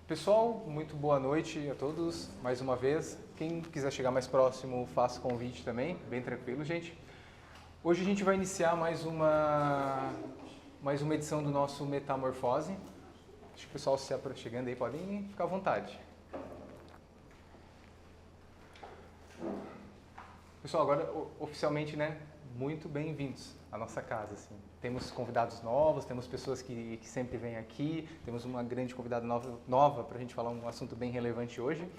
Pessoal, muito boa noite a todos, mais uma vez. Quem quiser chegar mais próximo, faça o convite também, bem tranquilo, gente. Hoje a gente vai iniciar mais uma edição do nosso Metamorfose. Acho que o pessoal se chegando aí, podem ficar à vontade. Pessoal, agora oficialmente, né, muito bem-vindos à nossa casa, assim. Temos convidados novos, temos pessoas que sempre vêm aqui, temos uma grande convidada nova para a gente falar um assunto bem relevante hoje.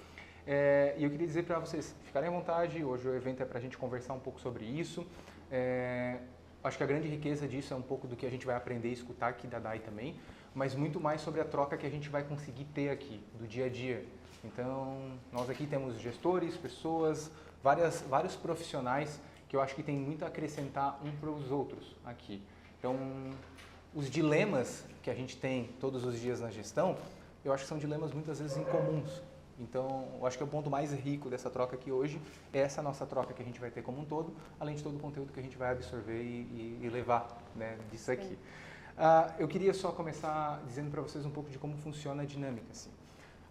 E eu queria dizer para vocês ficarem à vontade, hoje o evento é para a gente conversar um pouco sobre isso. Acho que a grande riqueza disso é um pouco do que a gente vai aprender e escutar aqui da DAI também, mas muito mais sobre a troca que a gente vai conseguir ter aqui, do dia a dia. Então, nós aqui temos gestores, pessoas, vários profissionais que eu acho que tem muito a acrescentar um para os outros aqui. Então, os dilemas que a gente tem todos os dias na gestão, eu acho que são dilemas muitas vezes incomuns. Então, eu acho que o ponto mais rico dessa troca aqui hoje é essa nossa troca que a gente vai ter como um todo, além de todo o conteúdo que a gente vai absorver e levar, né, disso aqui. Eu queria só começar dizendo para vocês um pouco de como funciona a dinâmica. Assim.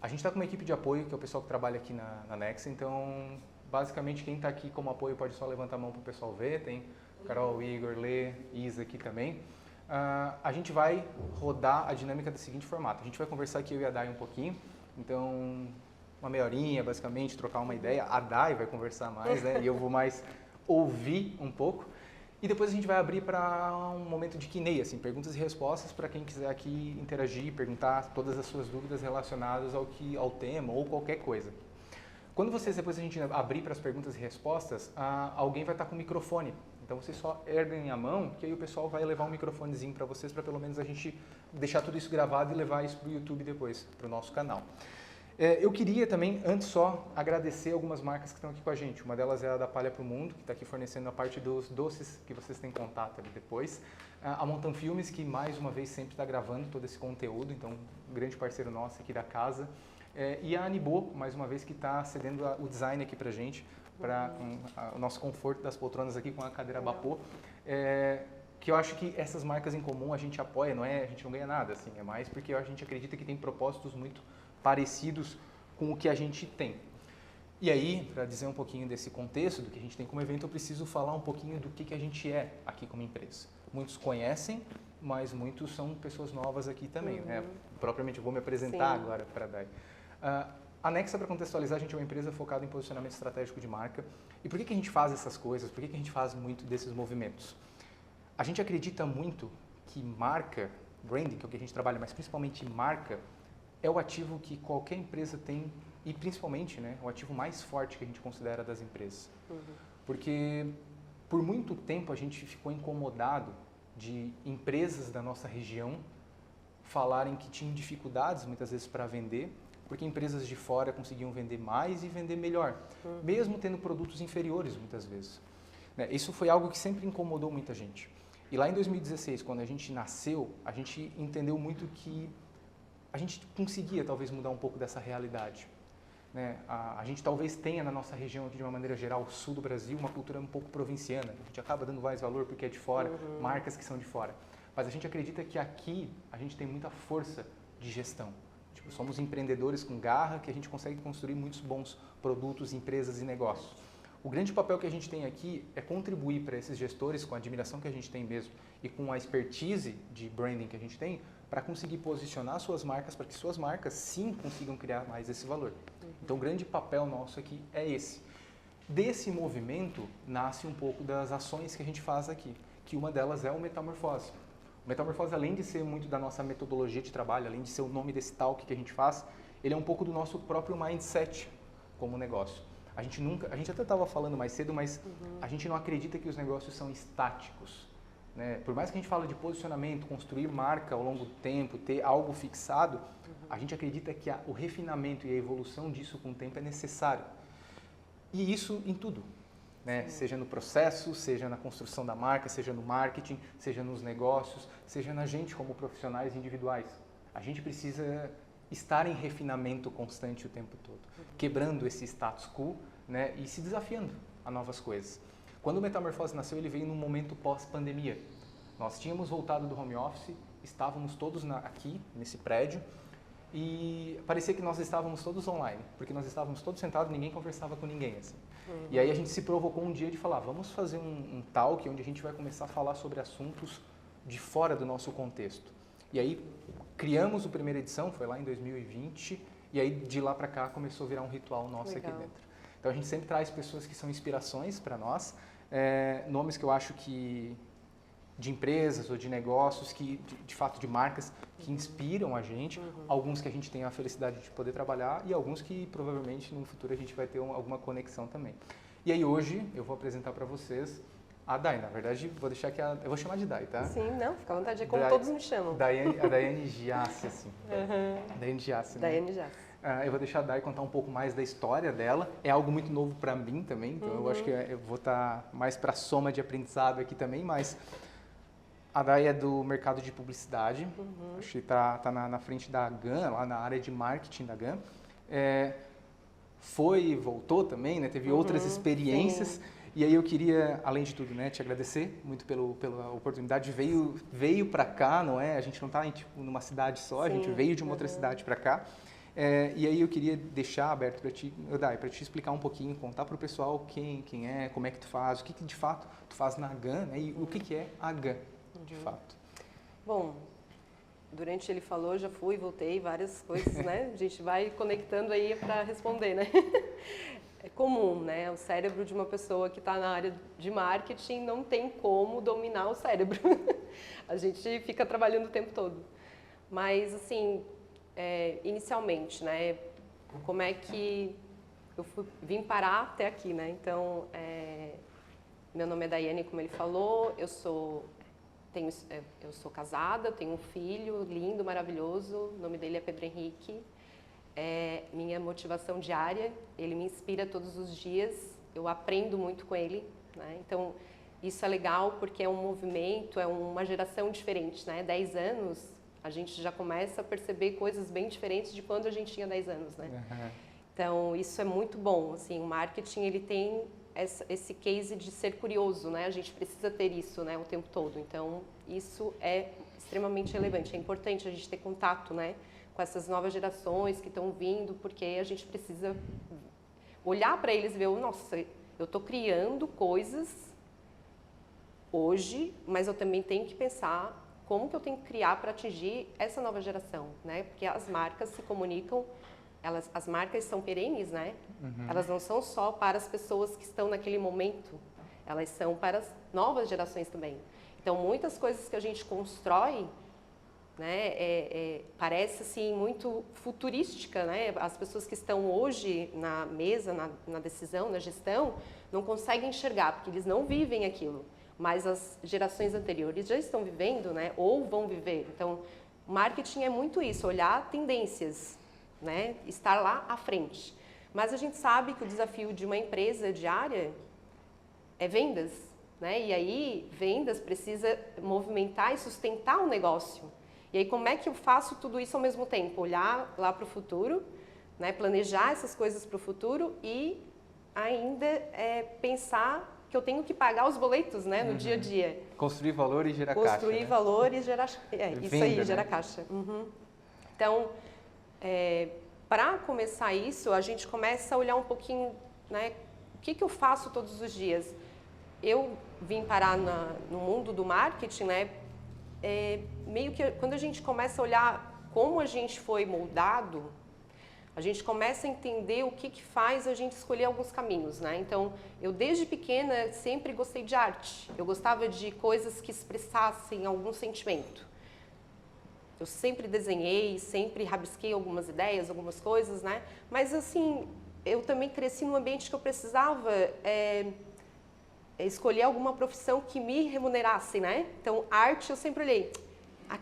A gente está com uma equipe de apoio, que é o pessoal que trabalha aqui na Nexa, então, basicamente, quem está aqui como apoio pode só levantar a mão para o pessoal ver, tem Carol, Igor, Lê, Isa aqui também. A gente vai rodar a dinâmica do seguinte formato, a gente vai conversar aqui eu e a Dai um pouquinho, então uma meia horinha, basicamente, trocar uma ideia, a Dai vai conversar mais, né, e eu vou mais ouvir um pouco. E depois a gente vai abrir para um momento de Q&A, assim, perguntas e respostas para quem quiser aqui interagir, perguntar todas as suas dúvidas relacionadas ao tema ou qualquer coisa. Quando depois a gente abrir para as perguntas e respostas, alguém vai estar com o microfone. Então vocês só erguem a mão, que aí o pessoal vai levar um microfonezinho para vocês, para pelo menos a gente deixar tudo isso gravado e levar isso para o YouTube depois, para o nosso canal. Eu queria também, antes só, agradecer algumas marcas que estão aqui com a gente. Uma delas é a da Palha para o Mundo, que está aqui fornecendo a parte dos doces que vocês têm contato ali depois. A Montan Filmes, que mais uma vez sempre está gravando todo esse conteúdo, então um grande parceiro nosso aqui da casa. E a Anibo, mais uma vez, que está cedendo o design aqui para a gente, para o nosso conforto das poltronas aqui com a cadeira Bapô. Que eu acho que essas marcas em comum a gente apoia, a gente não ganha nada, assim, é mais porque a gente acredita que tem propósitos muito parecidos com o que a gente tem. E aí, para dizer um pouquinho desse contexto, do que a gente tem como evento, eu preciso falar um pouquinho do que a gente é aqui como empresa. Muitos conhecem, mas muitos são pessoas novas aqui também. Né? Propriamente, eu vou me apresentar agora para a Dai. A Nexa, para contextualizar, a gente é uma empresa focada em posicionamento estratégico de marca. E por que a gente faz essas coisas? Por que a gente faz muito desses movimentos? A gente acredita muito que marca, branding, que é o que a gente trabalha, mas principalmente marca, é o ativo que qualquer empresa tem e principalmente, né, o ativo mais forte que a gente considera das empresas. Porque por muito tempo a gente ficou incomodado de empresas da nossa região falarem que tinham dificuldades muitas vezes para vender, porque empresas de fora conseguiam vender mais e vender melhor, mesmo tendo produtos inferiores muitas vezes. Isso foi algo que sempre incomodou muita gente. E lá em 2016, quando a gente nasceu, a gente entendeu muito que a gente conseguia talvez mudar um pouco dessa realidade. A gente talvez tenha na nossa região aqui de uma maneira geral, o sul do Brasil, uma cultura um pouco provinciana. A gente acaba dando mais valor porque é de fora, marcas que são de fora. Mas a gente acredita que aqui a gente tem muita força de gestão. Tipo, somos empreendedores com garra que a gente consegue construir muitos bons produtos, empresas e negócios. O grande papel que a gente tem aqui é contribuir para esses gestores, com a admiração que a gente tem mesmo e com a expertise de branding que a gente tem, para conseguir posicionar suas marcas, para que suas marcas sim consigam criar mais esse valor. Então o grande papel nosso aqui é esse. Desse movimento nasce um pouco das ações que a gente faz aqui, que uma delas é o Metamorfose. O Metamorfose, além de ser muito da nossa metodologia de trabalho, além de ser o nome desse talk que a gente faz, ele é um pouco do nosso próprio mindset como negócio. A gente até estava falando mais cedo, mas a gente não acredita que os negócios são estáticos. Né? Por mais que a gente fale de posicionamento, construir marca ao longo do tempo, ter algo fixado, a gente acredita que o refinamento e a evolução disso com o tempo é necessário. E isso em tudo. Né? Seja no processo, seja na construção da marca, seja no marketing, seja nos negócios, seja na gente como profissionais individuais. A gente precisa estar em refinamento constante o tempo todo, quebrando esse status quo, né, e se desafiando a novas coisas. Quando o Metamorfose nasceu, ele veio num momento pós-pandemia. Nós tínhamos voltado do home office, estávamos todos aqui, nesse prédio, e parecia que nós estávamos todos online, porque nós estávamos todos sentados, ninguém conversava com ninguém, assim. E aí a gente se provocou um dia de falar, vamos fazer um talk onde a gente vai começar a falar sobre assuntos de fora do nosso contexto. E aí criamos a primeira edição, foi lá em 2020, e aí de lá para cá começou a virar um ritual nosso aqui dentro. Então a gente sempre traz pessoas que são inspirações para nós, nomes que eu acho que de empresas ou de negócios, que de fato de marcas que inspiram a gente, alguns que a gente tem a felicidade de poder trabalhar e alguns que provavelmente no futuro a gente vai ter alguma conexão também. E aí hoje eu vou apresentar para vocês a Dai. Na verdade, vou deixar que eu vou chamar de Dai, tá? Sim, não, fica à vontade, é como todos me chamam. A Daiane Giassi, assim. Daiane Giassi, né? Daiane Giassi. Eu vou deixar a Dai contar um pouco mais da história dela. É algo muito novo para mim também, então eu acho que eu vou estar mais para a soma de aprendizado aqui também, mas a Dai é do mercado de publicidade, acho que está na frente da GAN, lá na área de marketing da GAN. Foi e voltou também, né? Teve outras experiências. Sim. E aí eu queria, além de tudo, né, te agradecer muito pela oportunidade. Veio para cá, não é? A gente não está numa cidade só, a gente veio de uma outra cidade para cá. E aí eu queria deixar aberto para ti, Dai, para te explicar um pouquinho, contar para o pessoal quem é, como é que tu faz, o que de fato tu faz na GAN, né? E o que é a GAN, de fato. Bom, durante ele falou, já fui, voltei, várias coisas, né? A gente vai conectando aí para responder, né? É comum, né? O cérebro de uma pessoa que está na área de marketing não tem como dominar o cérebro. A gente fica trabalhando o tempo todo. Mas, assim, inicialmente, né? Como é que eu vim parar até aqui, né? Então, meu nome é Daiane, como ele falou, eu sou casada, tenho um filho lindo, maravilhoso, o nome dele é Pedro Henrique. É minha motivação diária, ele me inspira todos os dias, eu aprendo muito com ele, né? Então, isso é legal porque é um movimento, é uma geração diferente, né? 10 anos, a gente já começa a perceber coisas bem diferentes de quando a gente tinha 10 anos, né? Então, isso é muito bom, assim, o marketing, ele tem esse case de ser curioso, né? A gente precisa ter isso, né, o tempo todo. Então, isso é extremamente relevante, é importante a gente ter contato, né, com essas novas gerações que estão vindo, porque a gente precisa olhar para eles e ver, nossa, eu estou criando coisas hoje, mas eu também tenho que pensar como que eu tenho que criar para atingir essa nova geração, né? Porque as marcas se comunicam, as marcas são perenes, né? Elas não são só para as pessoas que estão naquele momento, elas são para as novas gerações também. Então, muitas coisas que a gente constrói, né, parece assim muito futurística, né? As pessoas que estão hoje na mesa, na decisão, na gestão, não conseguem enxergar porque eles não vivem aquilo, mas as gerações anteriores já estão vivendo, né? Ou vão viver. Então, marketing é muito isso, olhar tendências, né? Estar lá à frente. Mas a gente sabe que o desafio de uma empresa diária é vendas, né? E aí vendas precisa movimentar e sustentar o negócio. E aí, como é que eu faço tudo isso ao mesmo tempo? Olhar lá para o futuro, né? Planejar essas coisas para o futuro e ainda pensar que eu tenho que pagar os boletos, né? No dia a dia. Construir valor e gerar caixa. Construir valor e gerar... isso aí, né? Gerar caixa. Então, para começar isso, a gente começa a olhar um pouquinho, né? O que eu faço todos os dias? Eu vim parar no mundo do marketing, né? Meio que quando a gente começa a olhar como a gente foi moldado, a gente começa a entender o que faz a gente escolher alguns caminhos, né? Então, eu desde pequena sempre gostei de arte. Eu gostava de coisas que expressassem algum sentimento. Eu sempre desenhei, sempre rabisquei algumas ideias, algumas coisas, né? Mas, assim, eu também cresci num ambiente que eu precisava escolher alguma profissão que me remunerasse, né? Então, arte eu sempre olhei,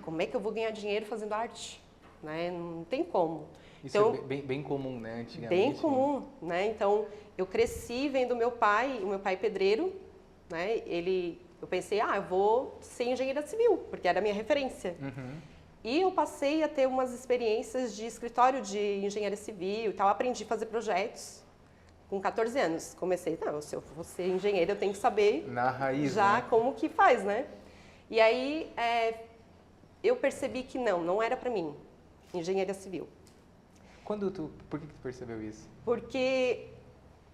como é que eu vou ganhar dinheiro fazendo arte? Né? Não tem como. Isso então, é bem comum, né? Antigamente. Bem comum, né? Então, eu cresci vendo o meu pai pedreiro, né? Eu pensei, eu vou ser engenheira civil, porque era a minha referência. E eu passei a ter umas experiências de escritório de engenharia civil e tal, aprendi a fazer projetos com 14 anos. Comecei, se eu vou ser engenheira, eu tenho que saber na raiz, já, né? Como que faz, né? E aí eu percebi que não era para mim. engenharia civil. Por que tu percebeu isso? Porque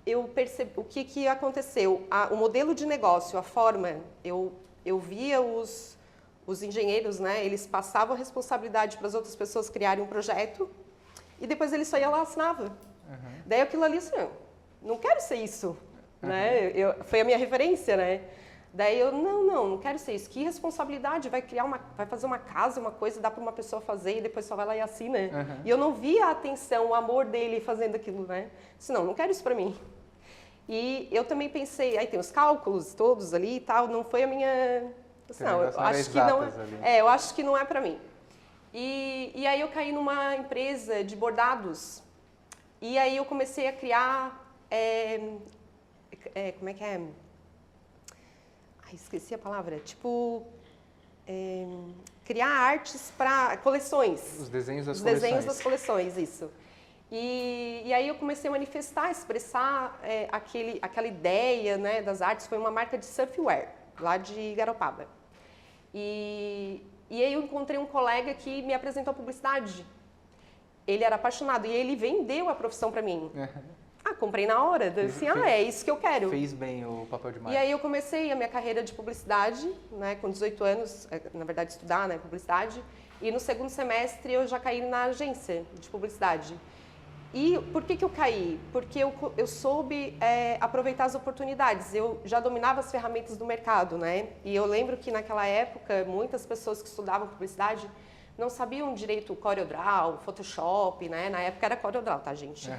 eu percebi o que aconteceu. O modelo de negócio, a forma, eu via os engenheiros, né? Eles passavam a responsabilidade para as outras pessoas criarem um projeto e depois eles só iam lá e assinavam. Uhum. Daí aquilo ali, assim, não quero ser isso, né? Foi a minha referência, né? Daí eu, não quero ser isso. Que responsabilidade? Vai fazer uma casa, uma coisa, dá para uma pessoa fazer e depois só vai lá e assina. E eu não via a atenção, o amor dele fazendo aquilo, né? Disse, não quero isso para mim. E eu também pensei, aí tem os cálculos todos ali e tal, não foi a minha... Não, eu acho que não, eu acho que não é para mim. E aí eu caí numa empresa de bordados. E aí eu comecei a criar... como é que é? Ai, esqueci a palavra. Tipo, criar artes para coleções. Os desenhos das Os coleções. desenhos das coleções, isso. E aí eu comecei a manifestar, expressar aquela ideia, né, das artes. Foi uma marca de surfwear, lá de Garopaba. E aí eu encontrei um colega que me apresentou a publicidade. Ele era apaixonado e ele vendeu a profissão para mim. Comprei na hora. Assim, é isso que eu quero. Fez bem o papel de marketing. E aí eu comecei a minha carreira de publicidade, né, com 18 anos, na verdade estudar, né, publicidade. E no segundo semestre eu já caí na agência de publicidade. E por que eu caí? Porque eu soube aproveitar as oportunidades. Eu já dominava as ferramentas do mercado, né? E eu lembro que naquela época, muitas pessoas que estudavam publicidade não sabiam direito o CorelDRAW, Photoshop, né? Na época era CorelDRAW, tá, gente?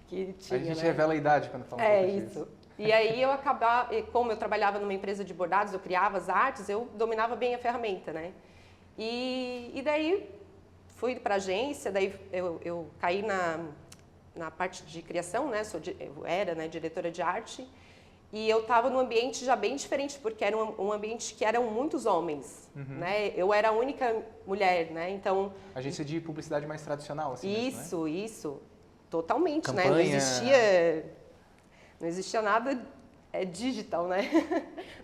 Que tinha, a gente né? revela a idade quando fala isso. E aí como eu trabalhava numa empresa de bordados, eu criava as artes, eu dominava bem a ferramenta, né? E daí fui para a agência, daí eu caí na parte de criação, né? Eu era, né, diretora de arte. E eu estava num ambiente já bem diferente, porque era um ambiente que eram muitos homens, né? Eu era a única mulher, né? Então... Agência de publicidade mais tradicional, assim Isso, mesmo, né? isso. Totalmente, campanha... né? Não existia nada digital, né?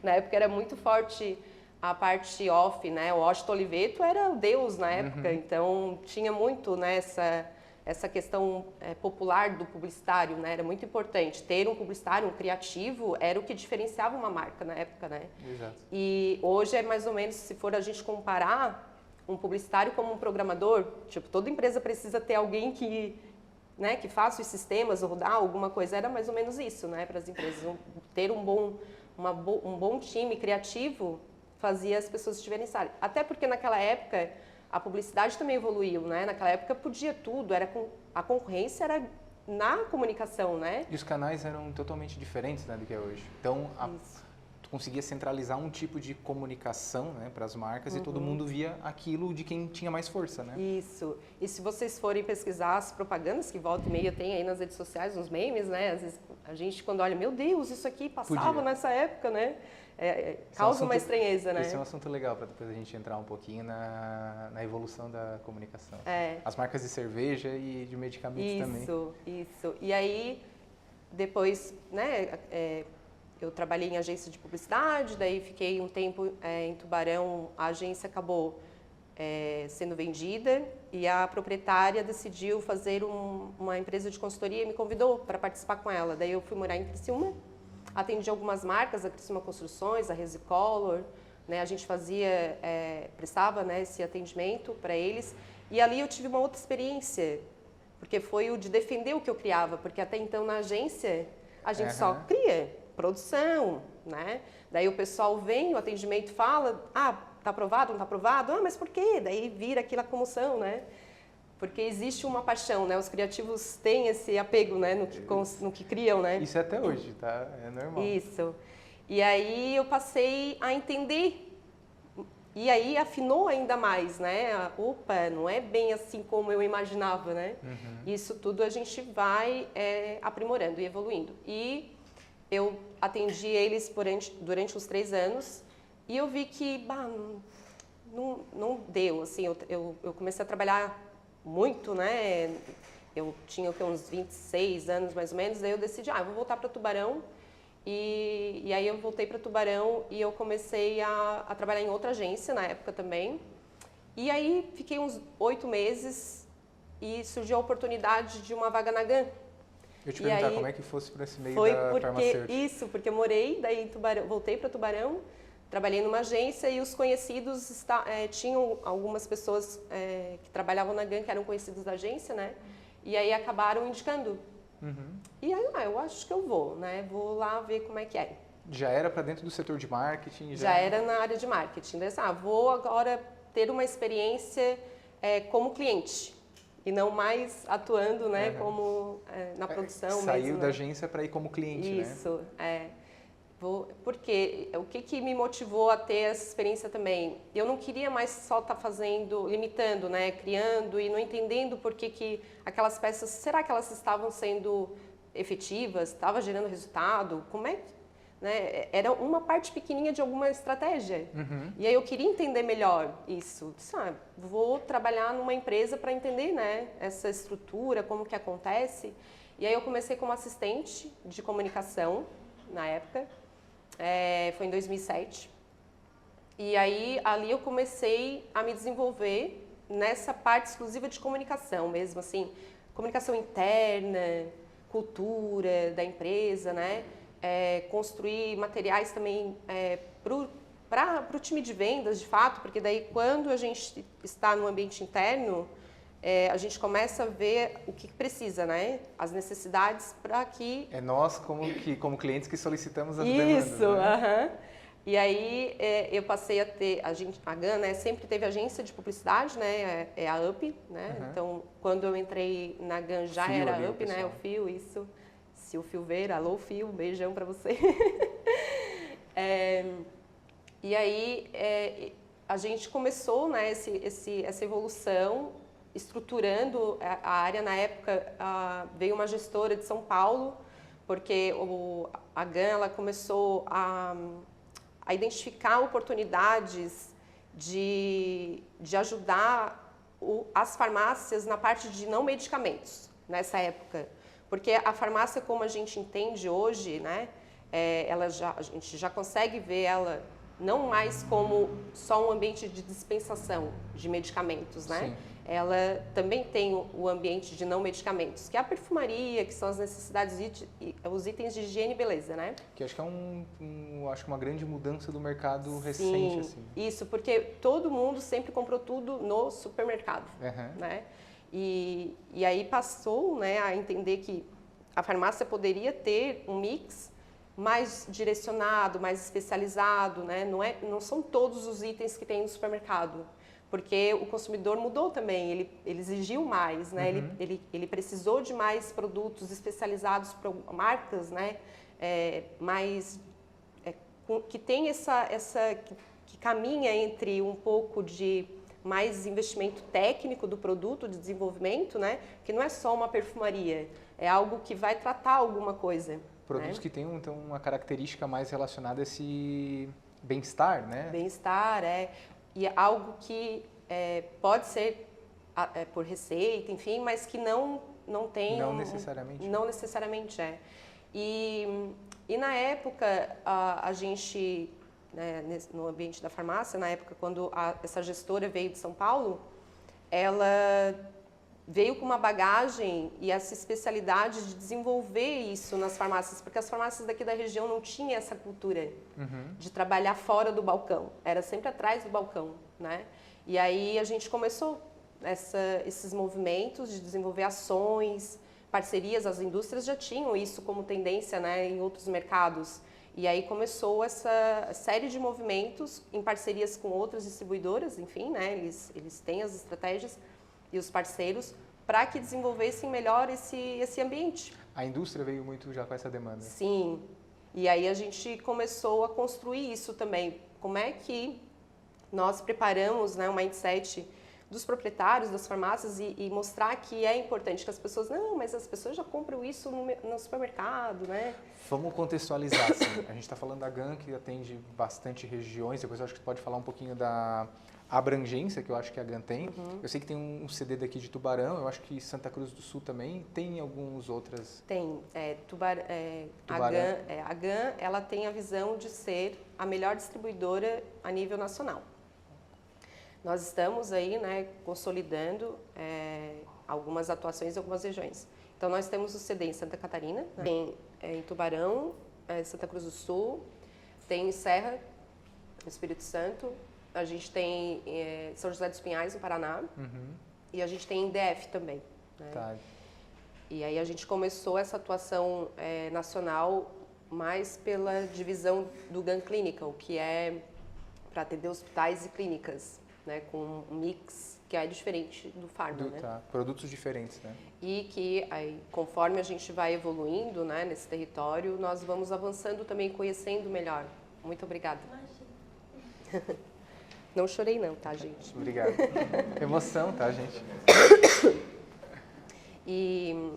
Na época era muito forte a parte off, né? O Washington Oliveto era o deus na época, então tinha muito, né, essa questão popular do publicitário, né? Era muito importante. Ter um publicitário, um criativo, era o que diferenciava uma marca na época, né? Exato. E hoje é mais ou menos, se for a gente comparar um publicitário como um programador, tipo, toda empresa precisa ter alguém que faça os sistemas, rodar alguma coisa. Era mais ou menos isso, né? Para as empresas. Ter um bom time criativo fazia as pessoas se diferenciarem. Até porque naquela época a publicidade também evoluiu, né? Naquela época podia tudo, a concorrência era na comunicação, né? E os canais eram totalmente diferentes, né, do que é hoje. Então, tu conseguia centralizar um tipo de comunicação, né, para as marcas e todo mundo via aquilo de quem tinha mais força, né? Isso. E se vocês forem pesquisar as propagandas que volta e meia tem aí nas redes sociais, uns memes, né? Às vezes a gente quando olha, meu Deus, isso aqui passava nessa época, né? Causa uma estranheza, né? Esse é um assunto legal para depois a gente entrar um pouquinho na evolução da comunicação. As marcas de cerveja e de medicamentos também. Isso. E aí, depois, né, eu trabalhei em agência de publicidade, daí fiquei um tempo em Tubarão, a agência acabou sendo vendida e a proprietária decidiu fazer uma empresa de consultoria e me convidou para participar com ela. Daí eu fui morar em Criciúma. Atendi algumas marcas, a Criciúma Construções, a Resicolor, né? A gente prestava, né, esse atendimento para eles. E ali eu tive uma outra experiência, porque foi o de defender o que eu criava, porque até então na agência a gente só cria produção, né? Daí o pessoal vem, o atendimento fala, tá aprovado, não tá aprovado? Mas por quê? Daí vira aquela comoção, né? Porque existe uma paixão, né? Os criativos têm esse apego, né? No que criam, né? Isso é até hoje, tá? É normal. Isso. E aí eu passei a entender. E aí afinou ainda mais, né? Opa, não é bem assim como eu imaginava, né? Isso tudo a gente vai aprimorando e evoluindo. E eu atendi eles durante uns 3 anos e eu vi que, não deu, assim. Eu comecei a trabalhar muito, né? Eu tinha uns 26 anos mais ou menos, daí eu decidi, eu vou voltar para Tubarão. E aí eu voltei para Tubarão e eu comecei a trabalhar em outra agência na época também. E aí fiquei uns 8 meses e surgiu a oportunidade de uma vaga na GAN. Eu te perguntar como é que fosse para esse meio Foi da farmacêutica. porque eu morei daí em Tubarão, voltei para Tubarão, trabalhei numa agência e os conhecidos tinham algumas pessoas que trabalhavam na GAN que eram conhecidos da agência, né? E aí acabaram indicando. E aí, eu acho que eu vou, né? Vou lá ver como é que é. Já era para dentro do setor de marketing? Já era na área de marketing. Daí, vou agora ter uma experiência como cliente e não mais atuando, né, como na produção Saiu mesmo, da né? agência para ir como cliente, Isso, porque o que me motivou a ter essa experiência também? Eu não queria mais só estar limitando, né, criando e não entendendo por que aquelas peças, será que elas estavam sendo efetivas, estava gerando resultado? Como é que, né? Era uma parte pequenininha de alguma estratégia. E aí eu queria entender melhor isso. Vou trabalhar numa empresa para entender, né, essa estrutura, como que acontece. E aí eu comecei como assistente de comunicação na época. Foi em 2007. E aí ali eu comecei a me desenvolver nessa parte exclusiva de comunicação mesmo, assim, comunicação interna, cultura da empresa, né? Construir materiais também para o time de vendas, de fato, porque daí quando a gente está no ambiente interno, a gente começa a ver o que precisa, né? As necessidades para que... É nós, como clientes, que solicitamos as demandas, Isso, né? E aí eu passei a ter, a GAN, né, sempre teve agência de publicidade, né? É a UP, né? Então, quando eu entrei na GAN já Fio era ali, a UP, né? O Fio, isso. Se o Fio ver, alô Fio, um beijão para você. E aí a gente começou, né, essa evolução, estruturando a área. Na época veio uma gestora de São Paulo, porque a GAN ela começou a identificar oportunidades de ajudar as farmácias na parte de não medicamentos, nessa época. Porque a farmácia, como a gente entende hoje, né, a gente já consegue ver ela não mais como só um ambiente de dispensação de medicamentos, né? Sim. Ela também tem o ambiente de não medicamentos, que é a perfumaria, que são as necessidades, os itens de higiene e beleza, né? Que acho que acho que uma grande mudança do mercado recente, assim. Isso, porque todo mundo sempre comprou tudo no supermercado, né? E aí passou, né, a entender que a farmácia poderia ter um mix mais direcionado, mais especializado, né? Não são todos os itens que tem no supermercado, porque o consumidor mudou também, ele exigiu mais, né? Ele precisou de mais produtos especializados para marcas, né? Que tem que caminha entre um pouco de mais investimento técnico do produto, de desenvolvimento, né? Que não é só uma perfumaria, é algo que vai tratar alguma coisa. Produtos que têm então uma característica mais relacionada a esse bem-estar, né? Bem-estar, e é algo que pode ser por receita, enfim, mas que não tem... Não necessariamente. Não necessariamente E na época, a gente, né, no ambiente da farmácia, na época quando essa gestora veio de São Paulo, ela veio com uma bagagem e essa especialidade de desenvolver isso nas farmácias, porque as farmácias daqui da região não tinham essa cultura de trabalhar fora do balcão, era sempre atrás do balcão, né? E aí a gente começou esses movimentos de desenvolver ações, parcerias, as indústrias já tinham isso como tendência, né, em outros mercados. E aí começou essa série de movimentos em parcerias com outras distribuidoras, enfim, né, eles têm as estratégias e os parceiros para que desenvolvessem melhor esse ambiente. A indústria veio muito já com essa demanda. Sim, e aí a gente começou a construir isso também. Como é que nós preparamos, né, um mindset dos proprietários das farmácias e mostrar que é importante, que as pessoas, não, mas as pessoas já compram isso no supermercado, né? Vamos contextualizar, assim. A gente está falando da GAN, que atende bastante regiões, depois eu acho que você pode falar um pouquinho da abrangência que eu acho que a GAN tem. Eu sei que tem um CD daqui de Tubarão, eu acho que Santa Cruz do Sul também, tem algumas outras... Tem. A GAN, ela tem a visão de ser a melhor distribuidora a nível nacional. Nós estamos aí, né, consolidando algumas atuações em algumas regiões. Então, nós temos o CD em Santa Catarina, né, tem em Tubarão, Santa Cruz do Sul, tem em Serra, no Espírito Santo, a gente tem São José dos Pinhais, no Paraná, e a gente tem em DF também. Né? Tá. E aí a gente começou essa atuação nacional mais pela divisão do GAN Clinical, que é para atender hospitais e clínicas, né, com um mix que é diferente do Pharma, né? Tá. Produtos diferentes, né? E que, aí, conforme a gente vai evoluindo, né, nesse território, nós vamos avançando também, conhecendo melhor. Muito obrigada. Não chorei não, tá, gente? Obrigado. Emoção, tá, gente? E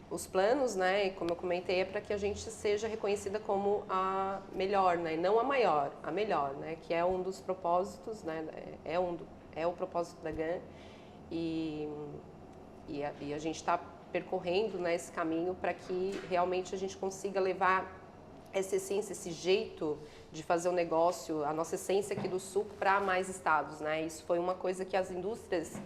os planos, né, como eu comentei, é para que a gente seja reconhecida como a melhor, né, e não a maior, a melhor, né, que é um dos propósitos, né, é o propósito da GAN, e a gente está percorrendo, né, esse caminho para que realmente a gente consiga levar essa essência, esse jeito de fazer o negócio, a nossa essência aqui do Sul para mais estados, né? Isso foi uma coisa que as indústrias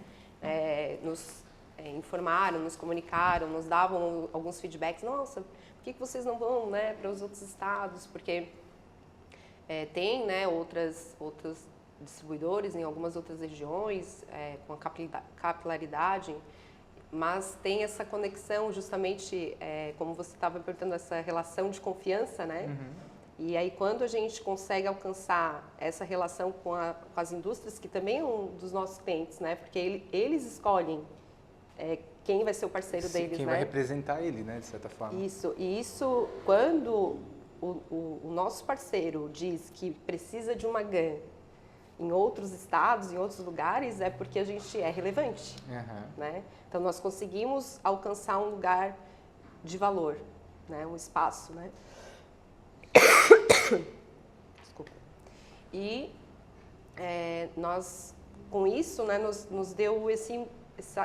nos informaram, nos comunicaram, nos davam alguns feedbacks. Nossa, por que vocês não vão, né, para os outros estados? Porque tem, né, outros distribuidores em algumas outras regiões com a capilaridade, mas tem essa conexão justamente, como você estava perguntando, essa relação de confiança, né? E aí quando a gente consegue alcançar essa relação com as indústrias, que também é um dos nossos clientes, né? Porque eles escolhem quem vai ser o parceiro deles, quem né? vai representar ele, né, de certa forma. Isso, e isso quando o nosso parceiro diz que precisa de uma GAN em outros estados, em outros lugares, é porque a gente é relevante, né? Então, nós conseguimos alcançar um lugar de valor, né? Um espaço, né? Desculpa. E nós, com isso, né, nos deu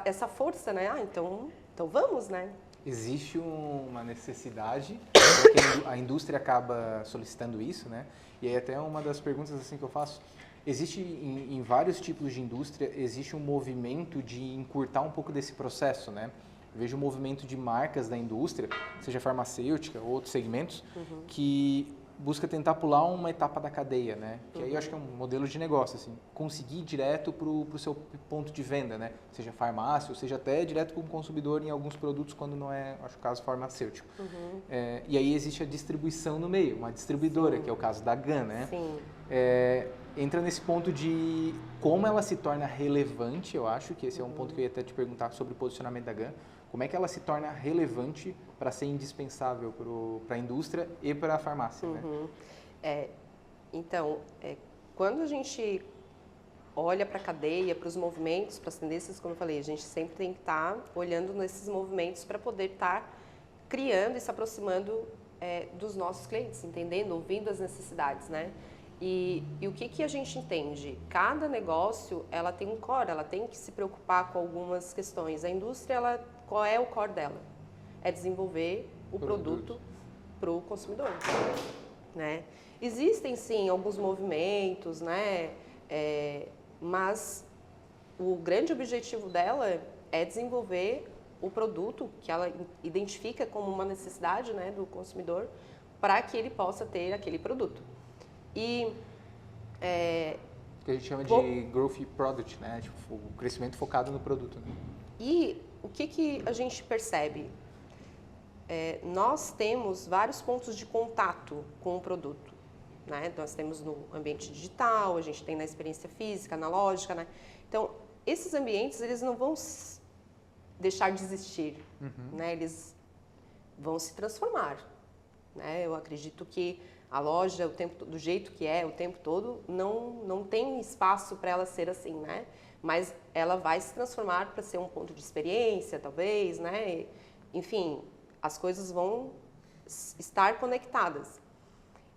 essa força, né? Então vamos, né? Existe uma necessidade, porque a indústria acaba solicitando isso, né? E aí até uma das perguntas assim que eu faço, existe em vários tipos de indústria, existe um movimento de encurtar um pouco desse processo, né? Eu vejo um movimento de marcas da indústria, seja farmacêutica ou outros segmentos, que busca tentar pular uma etapa da cadeia, né? Que aí eu acho que é um modelo de negócio, assim, conseguir ir direto para o seu ponto de venda, né? Seja farmácia, ou seja até direto para o consumidor em alguns produtos, quando não é, acho que o caso farmacêutico. E aí existe a distribuição no meio, uma distribuidora, que é o caso da GAN, né? Sim. Entra nesse ponto de como ela se torna relevante, eu acho que esse é um ponto que eu ia até te perguntar sobre o posicionamento da GAN, como é que ela se torna relevante para ser indispensável para a indústria e para a farmácia, né? Então, quando a gente olha para a cadeia, para os movimentos, para as tendências, como eu falei, a gente sempre tem que estar olhando nesses movimentos para poder estar criando e se aproximando dos nossos clientes, entendendo, ouvindo as necessidades, né? E o que a gente entende? Cada negócio, ela tem um core, ela tem que se preocupar com algumas questões. A indústria, qual é o core dela? É desenvolver o produto para o consumidor, né? Existem, sim, alguns movimentos, né? Mas o grande objetivo dela é desenvolver o produto que ela identifica como uma necessidade, né, do consumidor, para que ele possa ter aquele produto. E que a gente chama de growth product, né? Tipo, o crescimento focado no produto, né? E o que a gente percebe? Nós temos vários pontos de contato com o produto, né? Nós temos no ambiente digital, a gente tem na experiência física, analógica, né? Então, esses ambientes, eles não vão deixar de existir, né? Eles vão se transformar, né? Eu acredito que a loja, do jeito que é o tempo todo, não tem espaço para ela ser assim, né? Mas ela vai se transformar para ser um ponto de experiência, talvez, né? Enfim, as coisas vão estar conectadas.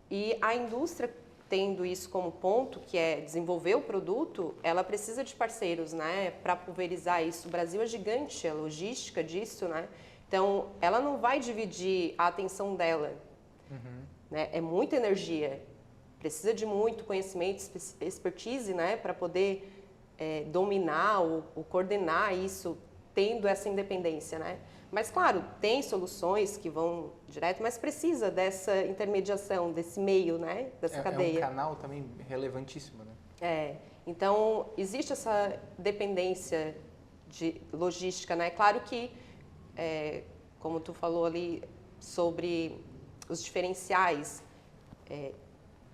E a indústria, tendo isso como ponto, que é desenvolver o produto, ela precisa de parceiros, né? Para pulverizar isso. O Brasil é gigante, a logística disso, né? Então, ela não vai dividir a atenção dela. Né? É muita energia, precisa de muito conhecimento, expertise, né, para poder dominar ou coordenar isso tendo essa independência, né? Mas, claro, tem soluções que vão direto, mas precisa dessa intermediação, desse meio, né? Dessa cadeia. É um canal também relevantíssimo, né? Então, existe essa dependência de logística, né? Claro que, como tu falou ali sobre os diferenciais,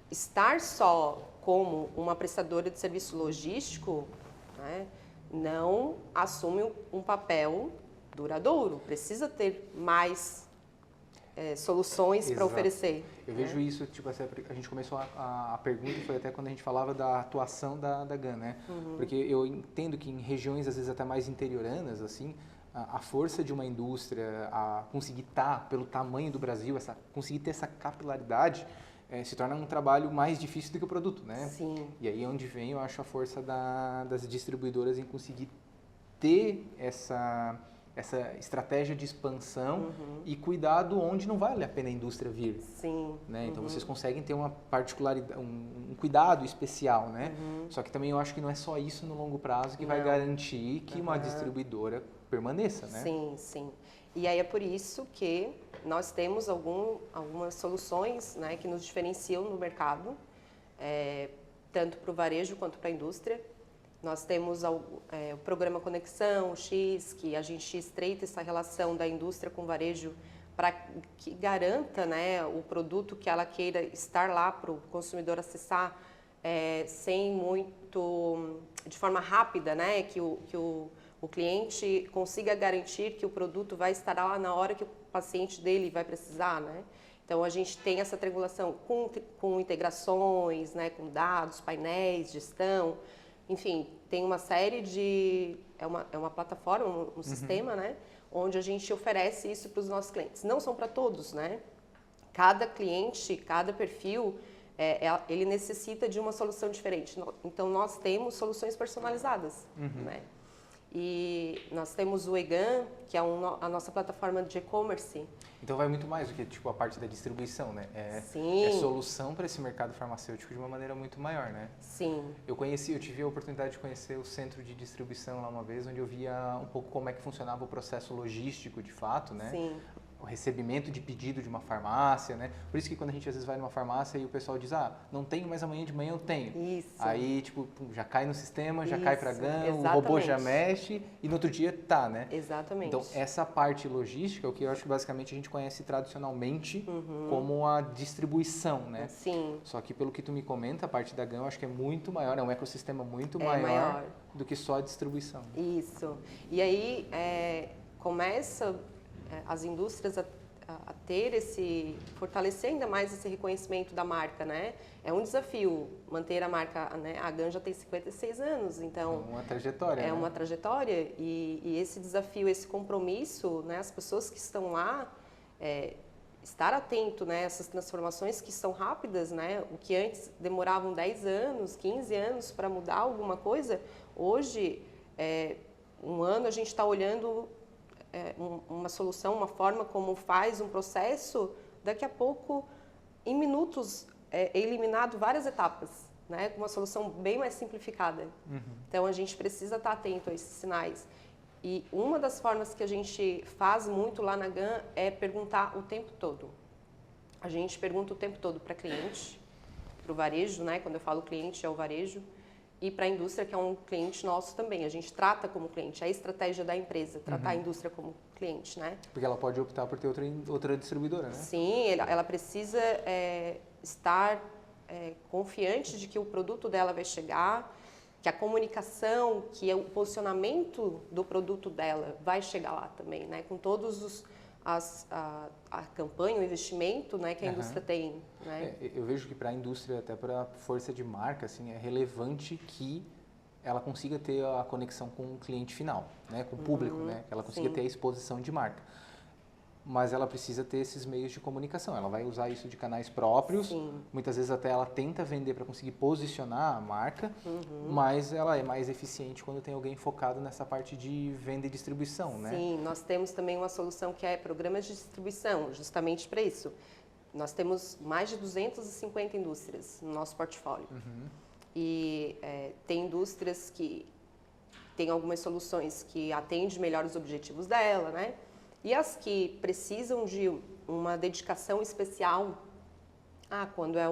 estar só como uma prestadora de serviço logístico, né, não assume um papel duradouro. Precisa ter mais soluções para oferecer. Eu vejo isso, tipo, a gente começou a pergunta, foi até quando a gente falava da atuação da GAN, né? Porque eu entendo que em regiões, às vezes, até mais interioranas, assim, a força de uma indústria, a conseguir estar, pelo tamanho do Brasil, conseguir ter essa capilaridade, se torna um trabalho mais difícil do que o produto, né? Sim. E aí é onde vem, eu acho, a força das distribuidoras em conseguir ter essa estratégia de expansão e cuidado onde não vale a pena a indústria vir. Sim. Né? Então vocês conseguem ter uma particularidade, um cuidado especial, né? Só que também eu acho que não é só isso no longo prazo que vai garantir que uma distribuidora permaneça, né? Sim, sim. E aí é por isso que nós temos algumas soluções, né, que nos diferenciam no mercado, tanto para o varejo quanto para a indústria. Nós temos o programa Conexão X, que a gente estreita essa relação da indústria com o varejo para que garanta, né, o produto que ela queira estar lá para o consumidor acessar sem muito, de forma rápida, né, que o cliente consiga garantir que o produto vai estar lá na hora que o paciente dele vai precisar, né? Então, a gente tem essa triangulação com integrações, né, com dados, painéis, gestão, enfim, tem uma série de... É uma plataforma, um sistema, né, onde a gente oferece isso para os nossos clientes. Não são para todos, né? Cada cliente, cada perfil, ele necessita de uma solução diferente. Então, nós temos soluções personalizadas, né? E nós temos o EGAN, que é a nossa plataforma de e-commerce. Então vai muito mais do que tipo a parte da distribuição, né? Sim. É solução para esse mercado farmacêutico de uma maneira muito maior, né? Sim. Eu tive a oportunidade de conhecer o centro de distribuição lá uma vez, onde eu via um pouco como é que funcionava o processo logístico de fato, né? Sim. O recebimento de pedido de uma farmácia, né? Por isso que quando a gente às vezes vai numa farmácia e o pessoal diz, não tenho, mas amanhã de manhã eu tenho. Isso. Aí, tipo, já cai no sistema, já Isso, cai pra GAN, exatamente. o robô já mexe e no outro dia tá, né? Exatamente. Então, essa parte logística, o que eu acho que basicamente a gente conhece tradicionalmente como a distribuição, né? Sim. Só que pelo que tu me comenta, a parte da GAN eu acho que é muito maior, é um ecossistema muito maior do que só a distribuição. Isso. E aí, começa as indústrias a ter fortalecer ainda mais esse reconhecimento da marca, né? É um desafio manter a marca, né? A GAN já tem 56 anos, então... É uma trajetória, É uma trajetória e esse desafio, esse compromisso, né? As pessoas que estão lá, estar atento, né? Essas transformações que são rápidas, né? O que antes demoravam 10 anos, 15 anos para mudar alguma coisa, hoje, um ano a gente está olhando... uma solução, uma forma como faz um processo, daqui a pouco, em minutos, é eliminado várias etapas, né? Com uma solução bem mais simplificada. Então, a gente precisa estar atento a esses sinais. E uma das formas que a gente faz muito lá na GAN é perguntar o tempo todo. A gente pergunta o tempo todo para cliente, para o varejo, né? Quando eu falo cliente, é o varejo, e para a indústria, que é um cliente nosso também. A gente trata como cliente, é a estratégia da empresa, tratar a indústria como cliente, né? Porque ela pode optar por ter outra distribuidora, né? Sim, ela precisa estar confiante de que o produto dela vai chegar, que a comunicação, que o posicionamento do produto dela vai chegar lá também, né? Com todos a campanha, o investimento, né, que a indústria tem, né? Eu vejo que para a indústria, até para a força de marca, assim, é relevante que ela consiga ter a conexão com o cliente final, né, com o público, né, que ela consiga ter a exposição de marca. Mas ela precisa ter esses meios de comunicação. Ela vai usar isso de canais próprios. Sim. Muitas vezes até ela tenta vender para conseguir posicionar a marca, mas ela é mais eficiente quando tem alguém focado nessa parte de venda e distribuição, né? Sim, nós temos também uma solução que é programas de distribuição, justamente para isso. Nós temos mais de 250 indústrias no nosso portfólio. E tem indústrias que tem algumas soluções que atendem melhor os objetivos dela, né? E as que precisam de uma dedicação especial, quando é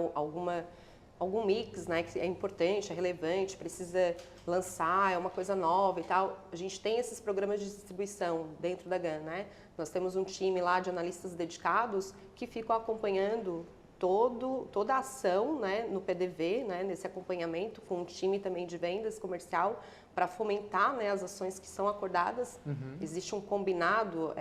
algum mix, né, que é importante, é relevante, precisa lançar, é uma coisa nova e tal, a gente tem esses programas de distribuição dentro da GAN, né? Nós temos um time lá de analistas dedicados que ficam acompanhando toda a ação, né, no PDV, né, nesse acompanhamento, com um time também de vendas comercial, para fomentar, né, as ações que são acordadas. Existe um combinado,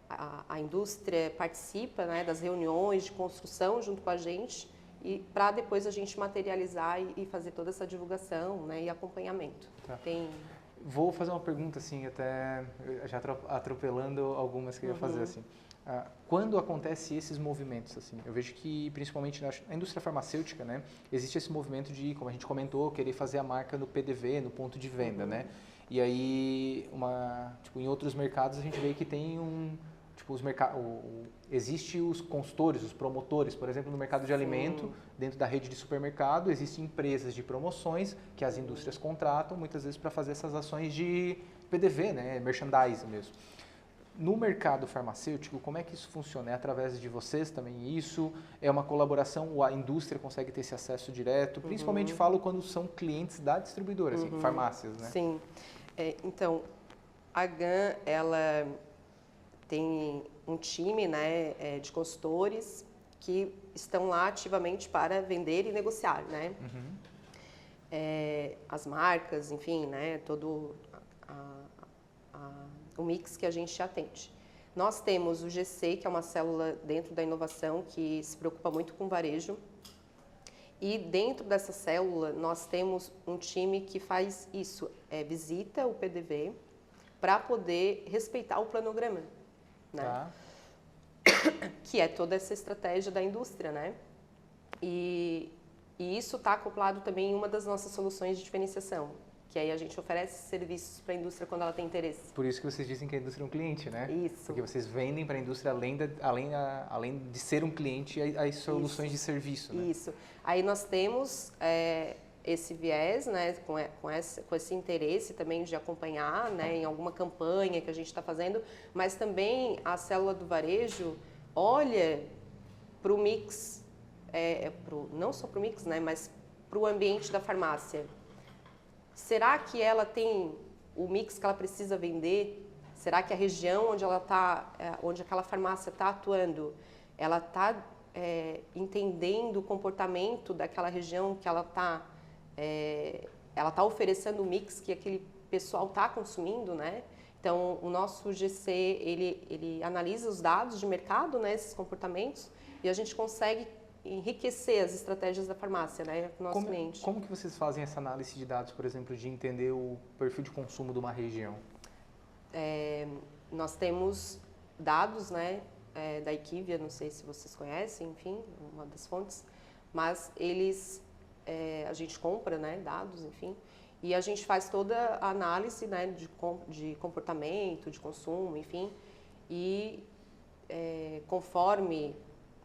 a indústria participa, né, das reuniões de construção junto com a gente, e para depois a gente materializar e fazer toda essa divulgação, né, e acompanhamento. Tá. Vou fazer uma pergunta, assim, até já atropelando algumas que eu ia fazer, assim. Quando acontece esses movimentos, assim, eu vejo que, principalmente na indústria farmacêutica, né, existe esse movimento de, como a gente comentou, querer fazer a marca no PDV, no ponto de venda, né? E aí, em outros mercados a gente vê que tem existe os consultores, os promotores, por exemplo, no mercado de alimento, dentro da rede de supermercado, existem empresas de promoções que as indústrias contratam, muitas vezes para fazer essas ações de PDV, né, merchandising mesmo. No mercado farmacêutico, como é que isso funciona? É através de vocês também isso? É uma colaboração ou a indústria consegue ter esse acesso direto? Principalmente falo quando são clientes da distribuidora, assim, farmácias, né? Sim. Então, a GAN, ela tem um time, né, de consultores que estão lá ativamente para vender e negociar, né? As marcas, enfim, né, todo o mix que a gente atende. Nós temos o GC, que é uma célula dentro da inovação que se preocupa muito com varejo. E dentro dessa célula, nós temos um time que faz isso, visita o PDV para poder respeitar o planograma, né? Tá. Que é toda essa estratégia da indústria, né? E isso está acoplado também em uma das nossas soluções de diferenciação, que aí a gente oferece serviços para a indústria quando ela tem interesse. Por isso que vocês dizem que a indústria é um cliente, né? Isso. Porque vocês vendem para a indústria além de ser um cliente, as soluções de serviço, né? Isso. Aí nós temos esse viés, né, com esse interesse também de acompanhar, né, em alguma campanha que a gente está fazendo, mas também a célula do varejo olha para o mix, não só para o mix, né, mas para o ambiente da farmácia. Será que ela tem o mix que ela precisa vender? Será que a região onde ela tá, onde aquela farmácia está atuando, ela está entendendo o comportamento daquela região que ela está oferecendo o mix que aquele pessoal está consumindo, né? Então, o nosso GC, ele analisa os dados de mercado, né, esses comportamentos, e a gente consegue enriquecer as estratégias da farmácia, né, para o nosso cliente. Como que vocês fazem essa análise de dados, por exemplo, de entender o perfil de consumo de uma região? Nós temos dados, né, da Equivia, não sei se vocês conhecem, enfim, uma das fontes, mas a gente compra, né, dados, enfim, e a gente faz toda a análise, né, de comportamento, de consumo, enfim, e conforme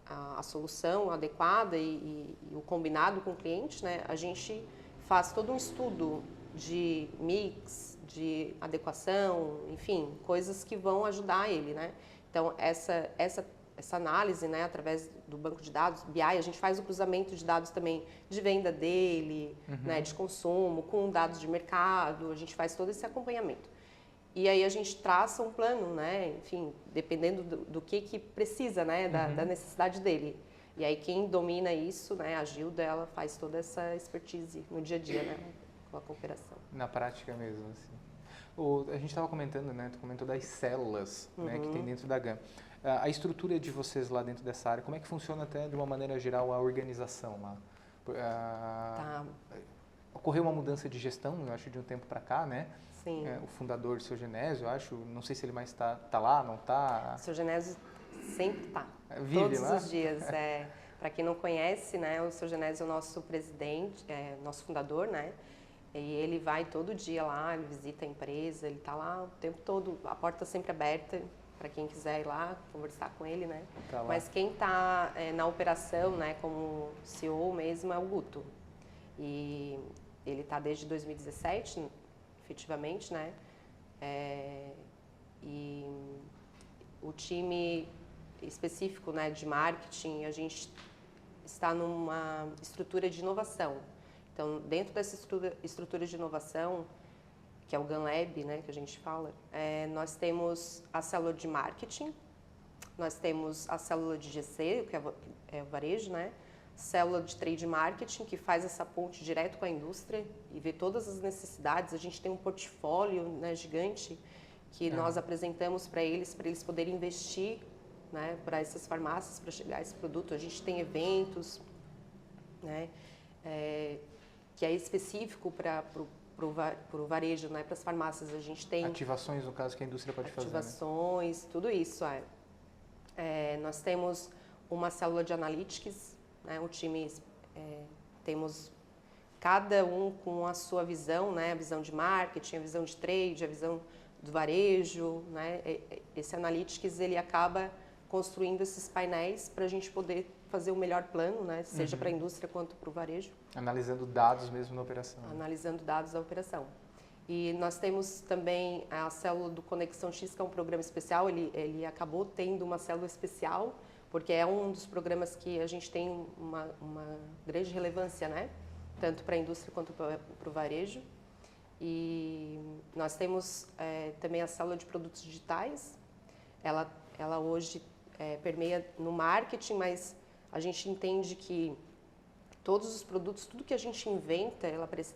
a solução adequada e o combinado com o cliente, né, a gente faz todo um estudo de mix, de adequação, enfim, coisas que vão ajudar ele, né? Então, essa análise, né, através do banco de dados, BI, a gente faz o cruzamento de dados também de venda dele, né, de consumo, com dados de mercado, a gente faz todo esse acompanhamento. E aí a gente traça um plano, né, enfim, dependendo do que precisa, né, da necessidade dele. E aí quem domina isso, né, a Gilda, ela faz toda essa expertise no dia a dia, né, com a cooperação. Na prática mesmo, assim. A gente estava comentando, né, tu comentou das células, né, que tem dentro da GAN. A estrutura de vocês lá dentro dessa área, como é que funciona até de uma maneira geral a organização lá? Ocorreu uma mudança de gestão, eu acho, de um tempo para cá, né? Sim. O fundador, o seu Genésio, eu acho, não sei se ele mais está lá, não está? O seu Genésio sempre está. Vive todos lá? Os dias. Para quem não conhece, né, o seu Genésio é o nosso presidente, nosso fundador, né? E ele vai todo dia lá, ele visita a empresa, ele está lá o tempo todo, a porta sempre aberta para quem quiser ir lá conversar com ele, né? Tá lá. Mas quem está na operação, né, como CEO mesmo, é o Guto. E ele está desde 2017, efetivamente, né? E o time específico, né, de marketing, a gente está numa estrutura de inovação. Então, dentro dessa estrutura de inovação, que é o GunLab, né, que a gente fala, nós temos a célula de marketing, nós temos a célula de GC, que é o varejo, né? Célula de trade marketing, que faz essa ponte direto com a indústria e vê todas as necessidades. A gente tem um portfólio, né, gigante que nós apresentamos para eles poderem investir, né, para essas farmácias, para chegar a esse produto. A gente tem eventos, né, que é específico para o varejo, né, para as farmácias. A gente tem ativações, no caso, que a indústria pode fazer. Ativações, né? Tudo isso. Nós temos uma célula de analytics, né, o time, temos cada um com a sua visão, né, a visão de marketing, a visão de trade, a visão do varejo, né? Esse analytics, ele acaba construindo esses painéis para a gente poder fazer o melhor plano, né, seja para a indústria quanto para o varejo. Analisando dados mesmo na operação. Analisando dados da operação. E nós temos também a célula do Conexão X, que é um programa especial. Ele acabou tendo uma célula especial, porque é um dos programas que a gente tem uma grande relevância, né? Tanto para a indústria quanto para o varejo. E nós temos também a célula de produtos digitais. Ela hoje permeia no marketing, mas a gente entende que todos os produtos, tudo que a gente inventa,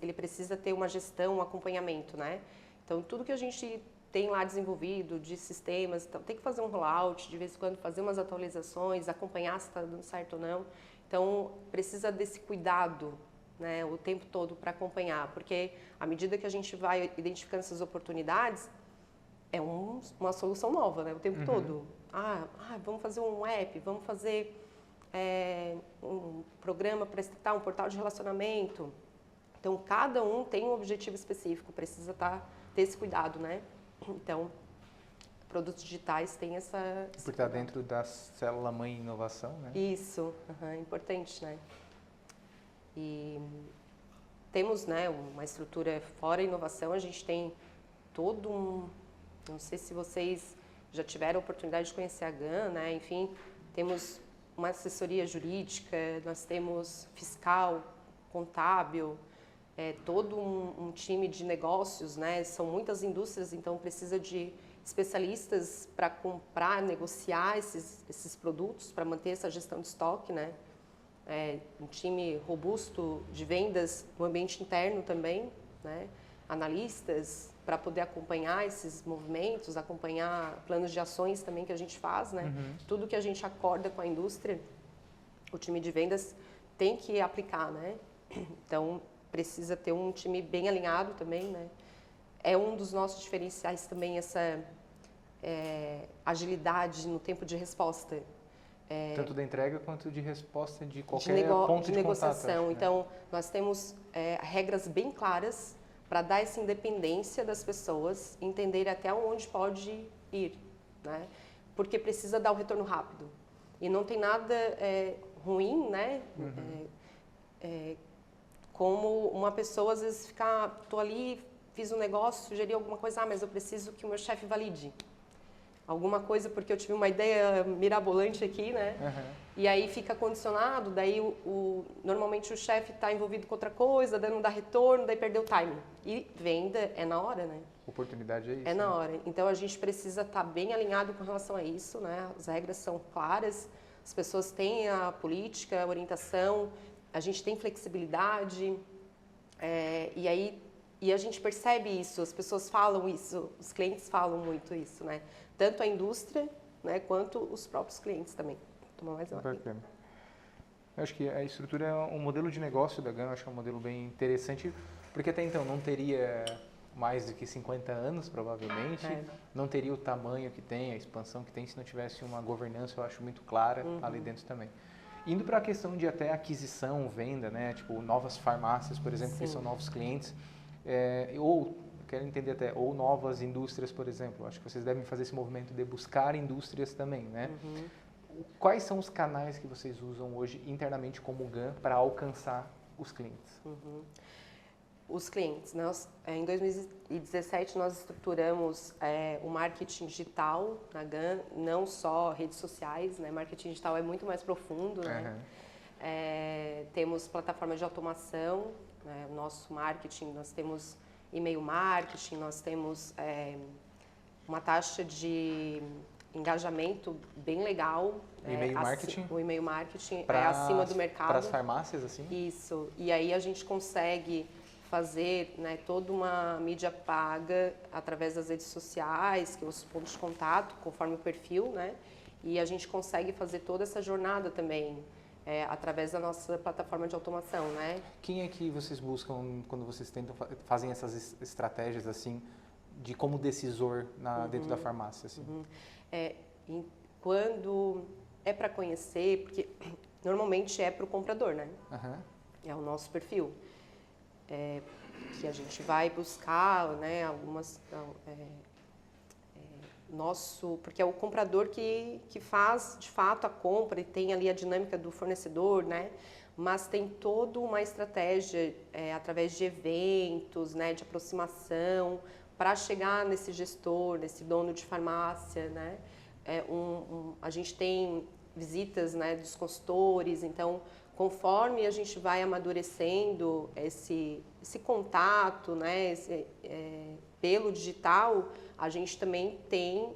ele precisa ter uma gestão, um acompanhamento, né? Então, tudo que a gente tem lá desenvolvido de sistemas, então, tem que fazer um rollout, de vez em quando fazer umas atualizações, acompanhar se está dando certo ou não. Então, precisa desse cuidado, né, o tempo todo para acompanhar, porque à medida que a gente vai identificando essas oportunidades, é uma solução nova, né, o tempo todo. Vamos fazer um app, vamos fazer um programa para startar um portal de relacionamento. Então, cada um tem um objetivo específico, precisa ter esse cuidado, né? Então, produtos digitais têm essa... Porque está dentro da célula-mãe inovação, né? Isso, importante, né? E temos, né, uma estrutura fora inovação, a gente tem todo não sei se vocês já tiveram a oportunidade de conhecer a GAN, né? Enfim, temos uma assessoria jurídica, nós temos fiscal, contábil, todo um time de negócios, né? São muitas indústrias, então precisa de especialistas para comprar, negociar esses produtos, para manter essa gestão de estoque, né? Um time robusto de vendas no ambiente interno também, né? Analistas para poder acompanhar esses movimentos, acompanhar planos de ações também que a gente faz, né? Tudo que a gente acorda com a indústria, o time de vendas tem que aplicar, né? Então, precisa ter um time bem alinhado também, né? É um dos nossos diferenciais também essa agilidade no tempo de resposta. Tanto da entrega quanto de resposta de qualquer ponto de negociação. Contato, acho, então, nós temos regras bem claras para dar essa independência das pessoas, entender até onde pode ir, né? Porque precisa dar o retorno rápido. E não tem nada ruim, né? Como uma pessoa, às vezes, tô ali, fiz um negócio, sugeri alguma coisa, mas eu preciso que o meu chefe valide. Alguma coisa, porque eu tive uma ideia mirabolante aqui, né? E aí fica condicionado, daí normalmente o chefe está envolvido com outra coisa, daí não dá retorno, daí perdeu o timing. E venda é na hora, né? Oportunidade é isso. É na hora. Então a gente precisa estar bem alinhado com relação a isso, né? As regras são claras, as pessoas têm a política, a orientação, a gente tem flexibilidade, e a gente percebe isso, as pessoas falam isso, os clientes falam muito isso, né? Tanto a indústria, né, quanto os próprios clientes também. Toma mais uma. Bacana. Eu acho que a estrutura é um modelo de negócio da GAN, eu acho que é um modelo bem interessante, porque até então não teria mais do que 50 anos, provavelmente, não teria o tamanho que tem, a expansão que tem, se não tivesse uma governança, eu acho, muito clara ali dentro também. Indo para a questão de até aquisição, venda, né, tipo novas farmácias, por exemplo, que são novos clientes, ou quero entender até, ou novas indústrias, por exemplo. Acho que vocês devem fazer esse movimento de buscar indústrias também, né? Quais são os canais que vocês usam hoje internamente como GAN para alcançar os clientes? Os clientes. Em 2017, nós estruturamos o marketing digital na GAN, não só redes sociais, né? Marketing digital é muito mais profundo, né? Temos plataformas de automação, né? O nosso marketing, nós temos e-mail marketing, nós temos uma taxa de engajamento bem legal. E-mail marketing? O e-mail marketing é acima do mercado. Para as farmácias, assim? Isso. E aí a gente consegue fazer, né, toda uma mídia paga através das redes sociais, que é os pontos de contato, conforme o perfil, né? E a gente consegue fazer toda essa jornada também através da nossa plataforma de automação, né? Quem é que vocês buscam quando vocês fazem essas estratégias assim de como decisor dentro da farmácia? Assim? Quando é para conhecer, porque normalmente é para o comprador, né? É o nosso perfil. Que a gente vai buscar, né, porque é o comprador que faz de fato a compra e tem ali a dinâmica do fornecedor, né? Mas tem toda uma estratégia através de eventos, né, de aproximação para chegar nesse gestor, nesse dono de farmácia, né? A gente tem visitas, né, dos consultores, então conforme a gente vai amadurecendo esse contato, né, pelo digital, a gente também tem,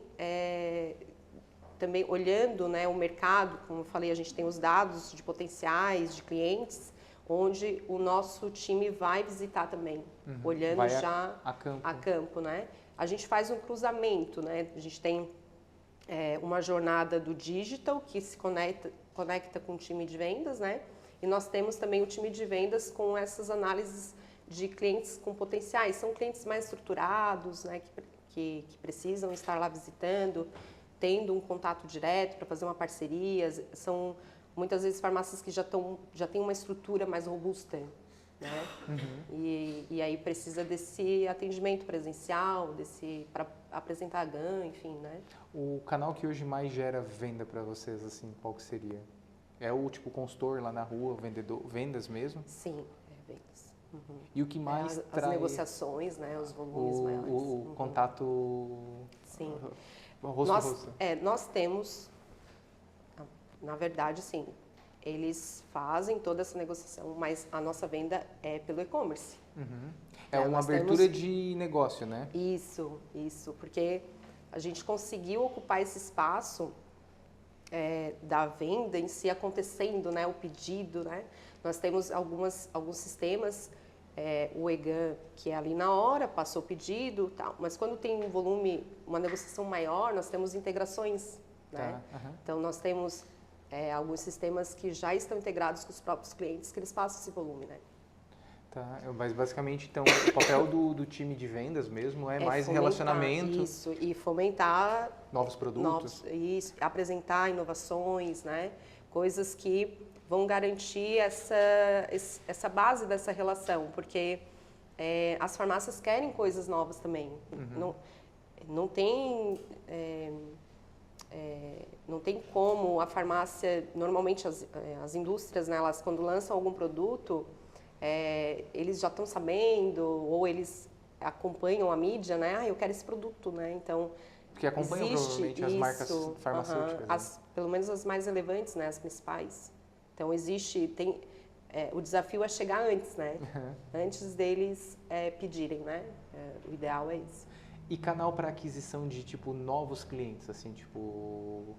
também olhando, né, o mercado, como eu falei, a gente tem os dados de potenciais, de clientes, onde o nosso time vai visitar também, olhando vai já a campo, né? A gente faz um cruzamento, né? A gente tem uma jornada do digital que se conecta com o time de vendas, né? E nós temos também o time de vendas com essas análises de clientes com potenciais. São clientes mais estruturados, né? Que precisam estar lá visitando, tendo um contato direto para fazer uma parceria. São muitas vezes farmácias que já têm uma estrutura mais robusta, né? E aí precisa desse atendimento presencial, para apresentar a GAN, enfim, né? O canal que hoje mais gera venda para vocês, assim, qual que seria? É o tipo consultor lá na rua, vendas mesmo? Sim, vendas. E o que mais traz... As negociações, né? Os volumes maiores. O contato... Sim. Rosto a rosto. Nós temos, na verdade, sim, eles fazem toda essa negociação, mas a nossa venda é pelo e-commerce. É uma abertura de negócio, né? Isso, porque a gente conseguiu ocupar esse espaço da venda em si acontecendo, né, o pedido, né? Nós temos alguns sistemas, o EGAN, que é ali na hora, passou o pedido, tal, mas quando tem um volume, uma negociação maior, nós temos integrações, né? Então nós temos alguns sistemas que já estão integrados com os próprios clientes, que eles passam esse volume, né? Tá, mas basicamente, então, o papel do time de vendas mesmo é mais fomentar, relacionamento. Isso, e fomentar novos produtos. Isso, apresentar inovações, né? Coisas que vão garantir essa base dessa relação, porque as farmácias querem coisas novas também. Não tem como a farmácia, normalmente as indústrias, né, elas quando lançam algum produto, eles já estão sabendo, ou eles acompanham a mídia, né? Eu quero esse produto, né? Então, porque acompanham provavelmente as marcas farmacêuticas. Né? Pelo menos as mais relevantes, né? As principais. Então, o desafio é chegar antes, né? Antes deles pedirem, né? O ideal é isso. E canal para aquisição de, tipo, novos clientes, assim, tipo...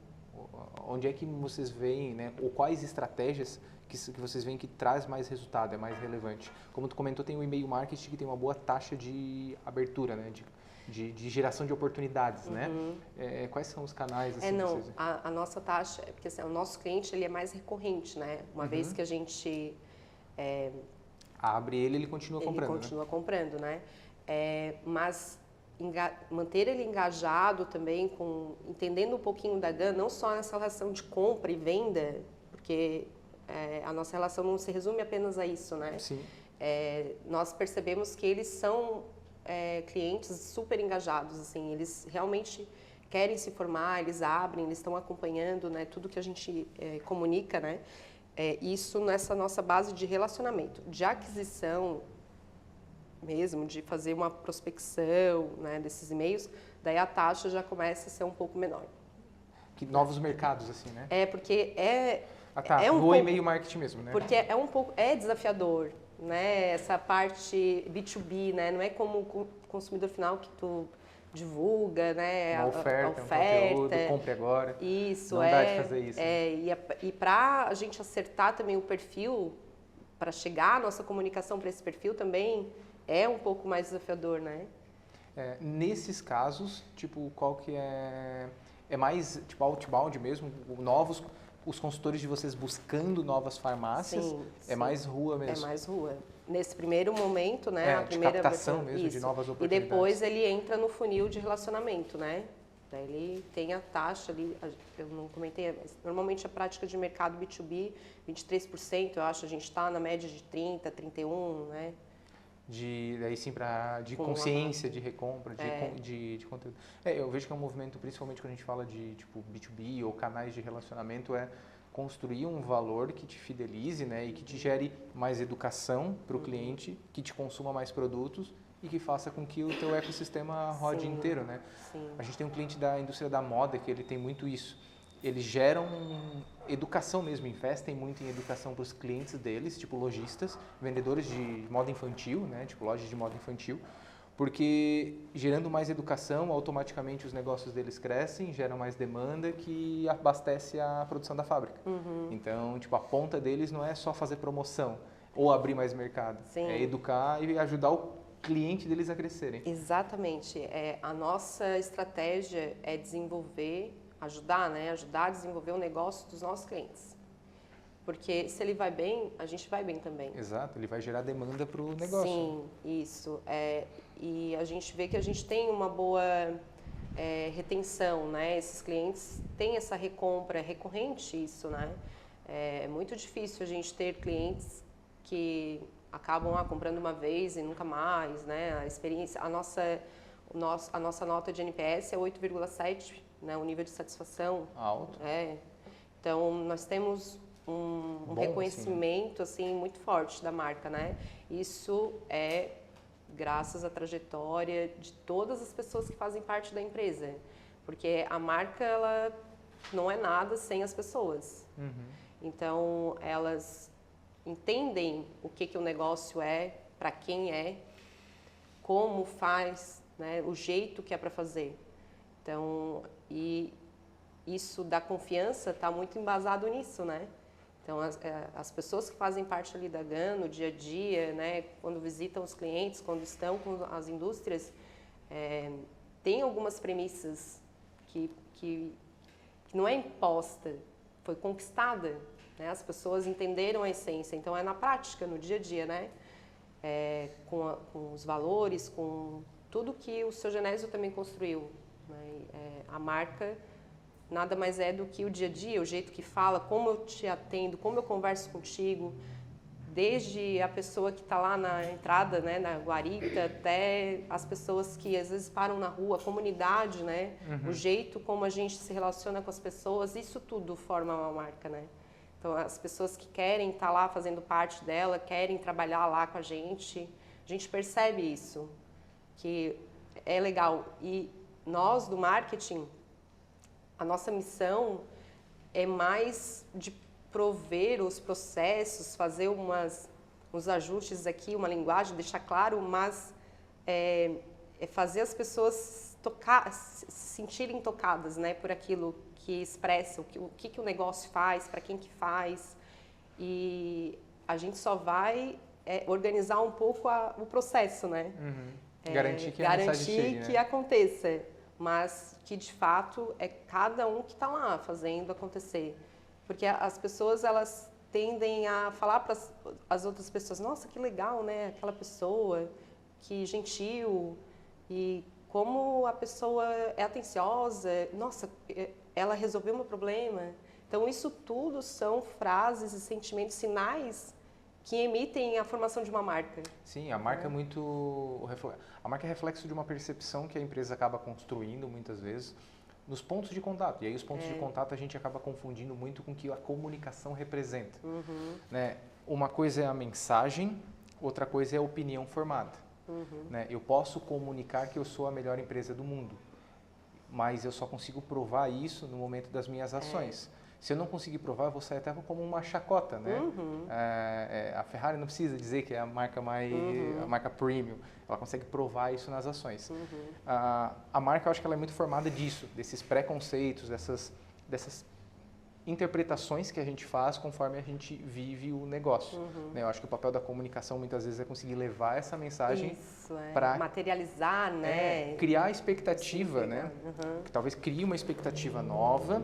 Onde é que vocês veem, né? Ou quais estratégias que vocês veem que traz mais resultado, é mais relevante? Como tu comentou, tem o e-mail marketing que tem uma boa taxa de abertura, né? De geração de oportunidades, né? Quais são os canais? Assim, a nossa taxa, porque assim, o nosso cliente ele é mais recorrente, né? Uma vez que a gente abre ele continua comprando. Ele continua comprando, né? Mas manter ele engajado também, entendendo um pouquinho da GAN, não só nessa relação de compra e venda, porque a nossa relação não se resume apenas a isso, né? Sim. Nós percebemos que eles são clientes super engajados, assim, eles realmente querem se formar, eles abrem, eles estão acompanhando, né, tudo que a gente comunica, né? Isso nessa nossa base de relacionamento. De aquisição, mesmo, de fazer uma prospecção, né, desses e-mails, daí a taxa já começa a ser um pouco menor. Que novos mercados, assim, né? Porque tá. um No pouco, e-mail marketing mesmo, né? porque é desafiador, né? Essa parte B2B, né? Não é como o consumidor final que tu divulga, né? Uma oferta, um conteúdo, compre agora. Isso, não dá de fazer isso. E para a gente acertar também o perfil, para chegar a nossa comunicação para esse perfil também, é um pouco mais desafiador, né? Nesses casos, tipo, qual que é... É mais, tipo, outbound mesmo? Novos... Os consultores de vocês buscando novas farmácias? Sim, É mais rua mesmo? É mais rua. Nesse primeiro momento, né? A primeira captação mesmo, de novas oportunidades. E depois ele entra no funil de relacionamento, né? Daí ele tem a taxa ali, eu não comentei, mas normalmente a prática de mercado B2B, 23%, eu acho, a gente está na média de 30%, 31%, né? Daí sim, de consciência, de recompra, de conteúdo. Eu vejo que é um movimento, principalmente quando a gente fala de tipo B2B ou canais de relacionamento, é construir um valor que te fidelize, né, e que te gere mais educação para o cliente, que te consuma mais produtos e que faça com que o teu ecossistema rode inteiro, né? Sim. A gente tem um cliente da indústria da moda que ele tem muito isso. Eles geram educação mesmo, investem muito em educação para os clientes deles, tipo lojistas, vendedores de moda infantil, né, tipo lojas de moda infantil, porque gerando mais educação, automaticamente os negócios deles crescem, geram mais demanda que abastece a produção da fábrica. Então, tipo, a ponta deles não é só fazer promoção ou abrir mais mercado, é educar e ajudar o cliente deles a crescerem. Exatamente. A nossa estratégia é ajudar a desenvolver o negócio dos nossos clientes. Porque se ele vai bem, a gente vai bem também. Exato, ele vai gerar demanda para o negócio. Sim, isso. E a gente vê que a gente tem uma boa retenção, né? Esses clientes têm essa recompra, é recorrente isso, né? É muito difícil a gente ter clientes que acabam comprando uma vez e nunca mais, né? A experiência, a nossa nota de NPS é 8,7, né? O nível de satisfação. Alto. Então, nós temos um reconhecimento assim muito forte da marca, né? Isso é graças à trajetória de todas as pessoas que fazem parte da empresa, porque a marca ela não é nada sem as pessoas. Então elas entendem o que o negócio é, para quem é, como faz, né? O jeito que é para fazer. Então, e isso da confiança está muito embasado nisso, né? Então, as pessoas que fazem parte ali da GAN, no dia a dia, né, quando visitam os clientes, quando estão com as indústrias, tem algumas premissas que não é imposta, foi conquistada, né? As pessoas entenderam a essência, então é na prática, no dia a dia, né? Com os valores, com tudo que o seu Genésio também construiu, né? A marca nada mais é do que o dia a dia, o jeito que fala, como eu te atendo, como eu converso contigo, desde a pessoa que está lá na entrada, né, na guarita, até as pessoas que às vezes param na rua, a comunidade, né, o jeito como a gente se relaciona com as pessoas, isso tudo forma uma marca, né. Então, as pessoas que querem estar lá fazendo parte dela, querem trabalhar lá com a gente percebe isso, que é legal. E nós, do marketing, a nossa missão é mais de prover os processos, fazer uns ajustes aqui, uma linguagem, deixar claro, mas é fazer as pessoas se sentirem tocadas, né, por aquilo que expressa, o que o negócio faz, para quem que faz. E a gente só vai organizar um pouco o processo, né? Garantir que a mensagem chegue, né? Que aconteça. Mas que de fato é cada um que está lá fazendo acontecer. Porque as pessoas, elas tendem a falar para as outras pessoas, nossa, que legal, né? Aquela pessoa, que gentil, e como a pessoa é atenciosa, nossa, ela resolveu meu problema. Então isso tudo são frases e sentimentos, sinais que emitem a formação de uma marca. Sim, a marca a marca é reflexo de uma percepção que a empresa acaba construindo muitas vezes nos pontos de contato. E aí os pontos de contato a gente acaba confundindo muito com o que a comunicação representa. Né? Uma coisa é a mensagem, outra coisa é a opinião formada. né? Eu posso comunicar que eu sou a melhor empresa do mundo, mas eu só consigo provar isso no momento das minhas ações. Se eu não conseguir provar, eu vou sair até como uma chacota, né? A Ferrari não precisa dizer que é a marca a marca premium, ela consegue provar isso nas ações. A marca, eu acho que ela é muito formada disso, desses preconceitos, dessas interpretações que a gente faz conforme a gente vive o negócio. Né? Eu acho que o papel da comunicação muitas vezes é conseguir levar essa mensagem para materializar, né? Criar expectativa, né? Que talvez crie uma expectativa nova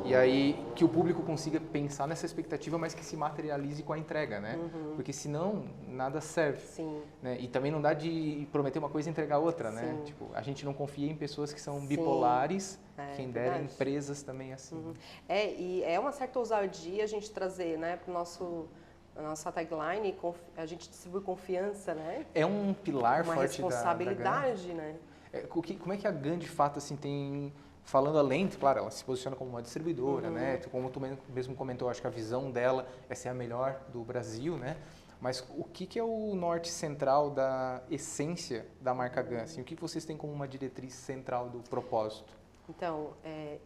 e aí que o público consiga pensar nessa expectativa, mas que se materialize com a entrega, né? Porque senão nada serve. Sim. Né? E também não dá de prometer uma coisa e entregar outra, né? Tipo, a gente não confia em pessoas que são bipolares, quem dera empresas também assim. E é uma certa ousadia a gente trazer, né, para a nossa tagline, a gente distribui confiança, né? É um pilar uma forte responsabilidade, né? Como é que a GAN de fato assim tem, falando além, claro, ela se posiciona como uma distribuidora, né? Como tu mesmo comentou, acho que a visão dela é ser a melhor do Brasil, né? Mas o que é o norte central da essência da marca GAN? Assim, o que vocês têm como uma diretriz central do propósito? Então,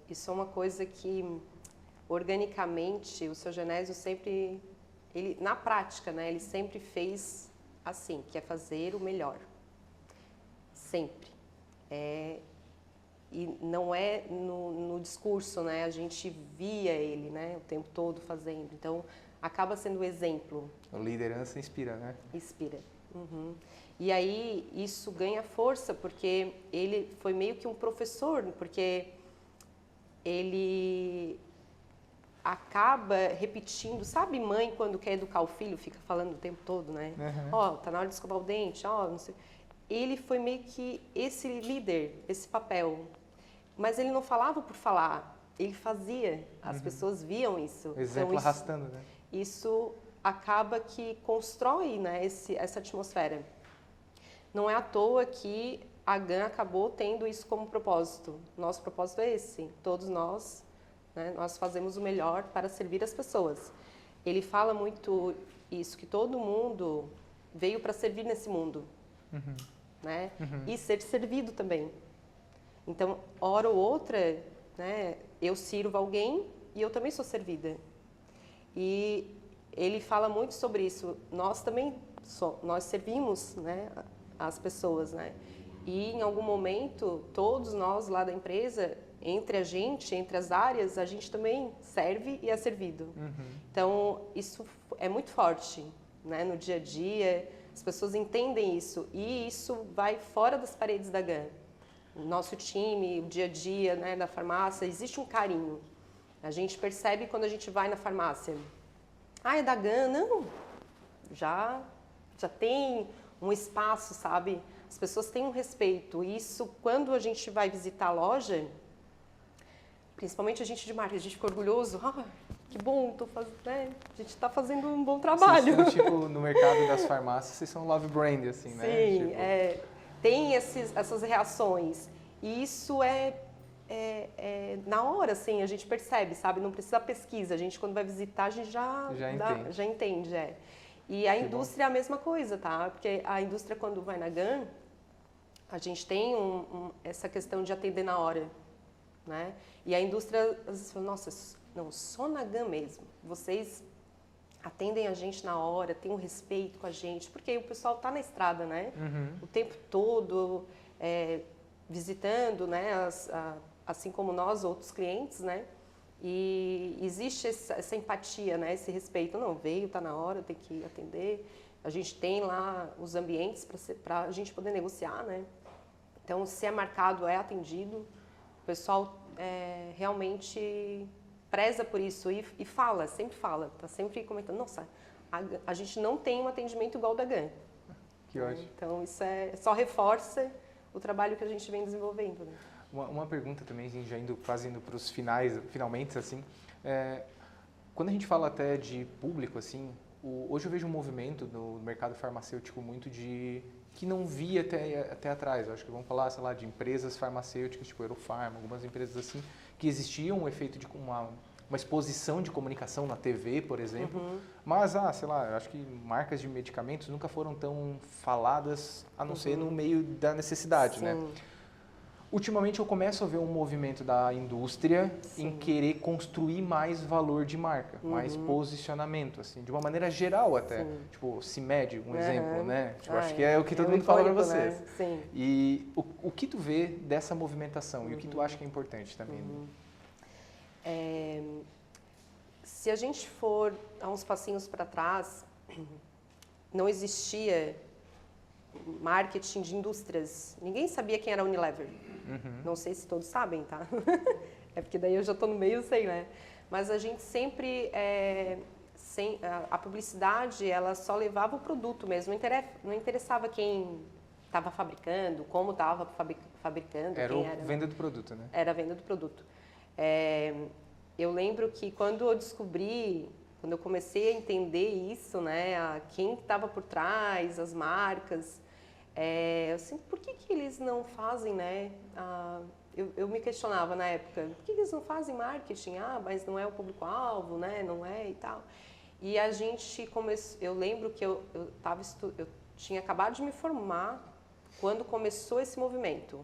isso é uma coisa que organicamente o Seu Genésio sempre, ele, na prática, né, ele sempre fez assim, que é fazer o melhor. Sempre. E não é no discurso, né, a gente via ele, né, o tempo todo fazendo. Então, acaba sendo o exemplo. A liderança inspira, né? Inspira. E aí isso ganha força porque ele foi meio que um professor, porque ele acaba repetindo, sabe mãe quando quer educar o filho, fica falando o tempo todo, né? Ó, tá na hora de escovar o dente, ó, não sei. Ele foi meio que esse líder, esse papel. Mas ele não falava por falar, ele fazia. As pessoas viam isso. O exemplo então, arrastando, né? Isso acaba que constrói, né, essa atmosfera. Não é à toa que a GAN acabou tendo isso como propósito. Nosso propósito é esse. Todos nós, né, nós fazemos o melhor para servir as pessoas. Ele fala muito isso, que todo mundo veio para servir nesse mundo. Né? E ser servido também. Então, hora ou outra, né, eu sirvo alguém e eu também sou servida. E ele fala muito sobre isso. Nós também nós servimos, né, as pessoas, né? E em algum momento, todos nós lá da empresa, entre a gente, entre as áreas, a gente também serve e é servido. Então, isso é muito forte, né, no dia a dia. As pessoas entendem isso e isso vai fora das paredes da GAN. O nosso time, o dia a dia, né, da farmácia, existe um carinho. A gente percebe quando a gente vai na farmácia. Ah, é da GAN? Não, já tem um espaço, sabe? As pessoas têm um respeito. Isso, quando a gente vai visitar a loja, principalmente a gente de marca, a gente fica orgulhoso. Ah, que bom, né? A gente está fazendo um bom trabalho. Vocês são, tipo, no mercado das farmácias, vocês são love brand, assim, né? Sim, tipo... tem essas reações. E isso na hora, assim, a gente percebe, sabe? Não precisa pesquisa. A gente, quando vai visitar, a gente já entende. E a indústria é a mesma coisa, tá? Porque a indústria, quando vai na GAN, a gente tem essa questão de atender na hora, né? E a indústria, às vezes, fala, nossa, não, só na GAN mesmo. Vocês atendem a gente na hora, têm um respeito com a gente, porque o pessoal está na estrada, né? O tempo todo, visitando, né? Assim como nós, outros clientes, né? E existe essa empatia, né? Esse respeito. Não, veio, está na hora, tem que atender. A gente tem lá os ambientes para a gente poder negociar, né? Então, se é marcado, é atendido. O pessoal realmente preza por isso e fala, sempre fala. Está sempre comentando, nossa, a gente não tem um atendimento igual da GAN. Que ótimo. Então, isso só reforça o trabalho que a gente vem desenvolvendo, né? Uma pergunta também, já quase indo para os finalmente, assim, quando a gente fala até de público, assim, hoje eu vejo um movimento no mercado farmacêutico muito que não via até atrás. Eu acho que vamos falar, sei lá, de empresas farmacêuticas, tipo Eurofarma, algumas empresas assim, que existiam um efeito de uma exposição de comunicação na TV, por exemplo. Uhum. Mas, sei lá, eu acho que marcas de medicamentos nunca foram tão faladas, a não ser no meio da necessidade, Sim. né? Ultimamente eu começo a ver um movimento da indústria em querer construir mais valor de marca, mais posicionamento, assim, de uma maneira geral até. Sim. Tipo, CIMED, um exemplo, né? Tipo, acho é. que é o que todo mundo fala pra icônico, vocês. né? Sim. E o que tu vê dessa movimentação e o que tu acha que é importante também? Se a gente for há uns passinhos para trás, não existia marketing de indústrias. Ninguém sabia quem era a Unilever. Não sei se todos sabem, tá? É porque daí eu já estou no meio, sei, né? Mas a gente sempre, a publicidade, ela só levava o produto mesmo. Não interessava quem estava fabricando, como estava fabricando. Era quem a era, venda do produto, né? Era a venda do produto. Eu lembro que quando eu descobri, quando eu comecei a entender isso, né, quem estava por trás, as marcas, assim, por que eles não fazem, né? Eu me questionava na época, por que eles não fazem marketing? Mas não é o público-alvo, né? Não é e tal. E a gente começou, eu lembro que eu tinha acabado de me formar quando começou esse movimento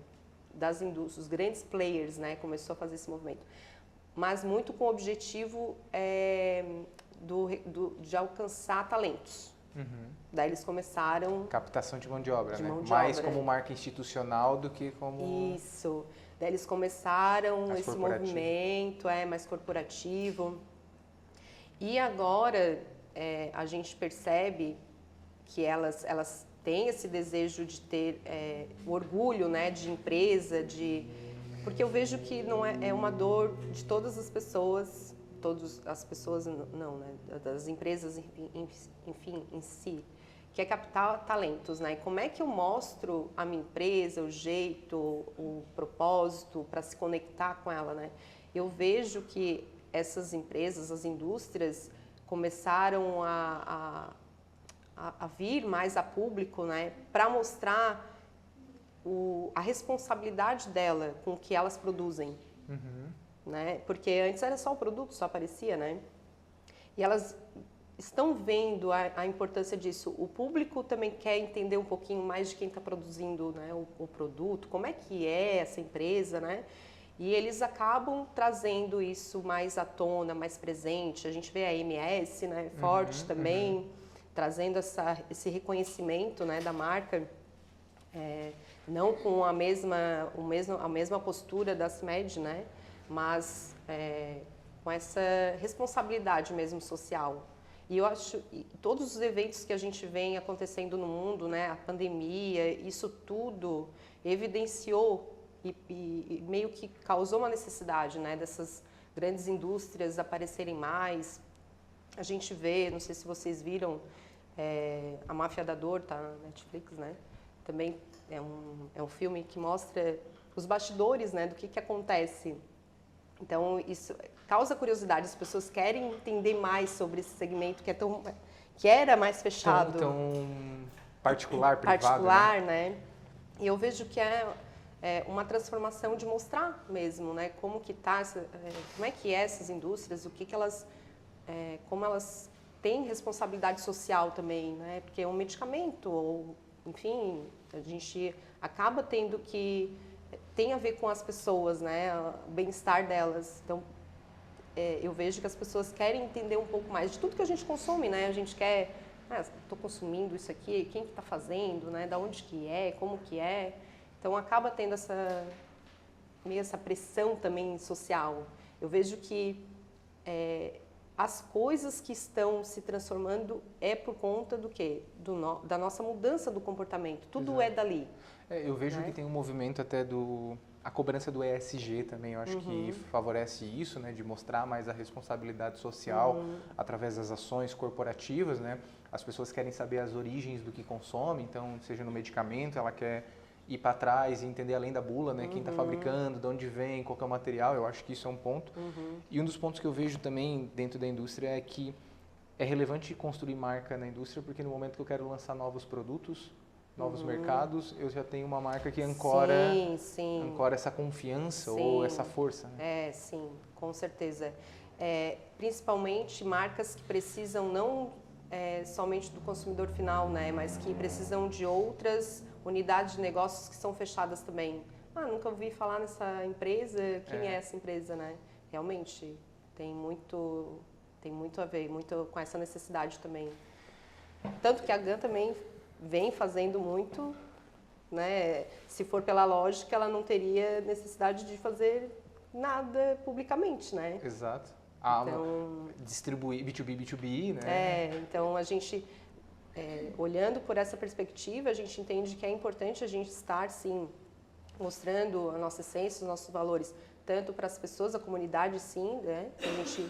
das indústrias, os grandes players, né? Começou a fazer esse movimento. Mas muito com o objetivo de alcançar talentos. Daí eles começaram... Captação de mão de obra, né? Mão de Mais obra. como marca institucional do que como... Isso. Daí eles começaram Mais esse corporativo. movimento, mais corporativo. E agora a gente percebe que elas têm esse desejo de ter o orgulho, né, de empresa, porque eu vejo que não é uma dor de todas as pessoas, não, né, das empresas, enfim, em si, que é captar talentos, né? E como é que eu mostro a minha empresa, o jeito, o propósito para se conectar com ela, né? Eu vejo que essas empresas, as indústrias, começaram a vir mais a público, né? Para mostrar a responsabilidade dela com o que elas produzem, né? Porque antes era só o produto, só aparecia, né? E elas estão vendo a importância disso. O público também quer entender um pouquinho mais de quem está produzindo, né, o produto, como é que é essa empresa, né? E eles acabam trazendo isso mais à tona, mais presente. A gente vê a MS, né, forte também, trazendo esse reconhecimento, né, da marca. Não com a mesma postura da CIMED, né? Mas com essa responsabilidade mesmo social. E eu acho que todos os eventos que a gente vê acontecendo no mundo, né? A pandemia, isso tudo evidenciou e meio que causou uma necessidade, né? Dessas grandes indústrias aparecerem mais. A gente vê, não sei se vocês viram, A Máfia da Dor, tá na Netflix, né? Também é um filme que mostra os bastidores, né, do que acontece. Então, isso causa curiosidade, as pessoas querem entender mais sobre esse segmento que era mais fechado. Tão particular, privado, particular, né? E eu vejo que é uma transformação de mostrar mesmo, né, como que como é que essas indústrias, o que elas, como elas têm responsabilidade social também, né? Porque é um medicamento ou, enfim, a gente acaba tendo que tem a ver com as pessoas, né? O bem-estar delas. Então, eu vejo que as pessoas querem entender um pouco mais de tudo que a gente consome, né? A gente quer, estou consumindo isso aqui, quem que está fazendo, né? Da onde que é, como que é. Então, acaba tendo essa pressão também social. Eu vejo que as coisas que estão se transformando por conta do quê? Da nossa mudança do comportamento. Tudo é dali. Eu vejo, né, que tem um movimento até a cobrança do ESG também, eu acho que favorece isso, né, de mostrar mais a responsabilidade social através das ações corporativas, né? As pessoas querem saber as origens do que consome, então, seja no medicamento, ela quer ir para trás e entender além da bula, né, quem está fabricando, de onde vem, qual que é o material, eu acho que isso é um ponto. E um dos pontos que eu vejo também dentro da indústria é que é relevante construir marca na indústria, porque no momento que eu quero lançar novos produtos, novos mercados, eu já tenho uma marca que ancora essa confiança ou essa força. Né? Sim, com certeza. principalmente marcas que precisam não somente do consumidor final, né, mas que precisam de outras unidades de negócios que são fechadas também. Nunca ouvi falar nessa empresa, quem é essa empresa, né? Realmente, tem muito a ver, muito com essa necessidade também. Tanto que a GAN também vem fazendo muito, né? Se for pela lógica, ela não teria necessidade de fazer nada publicamente, né? Exato. Então, Distribuir B2B, B2B, né? Então a gente, olhando por essa perspectiva, a gente entende que é importante a gente estar, sim, mostrando a nossa essência, os nossos valores, tanto para as pessoas, a comunidade, sim, né? A gente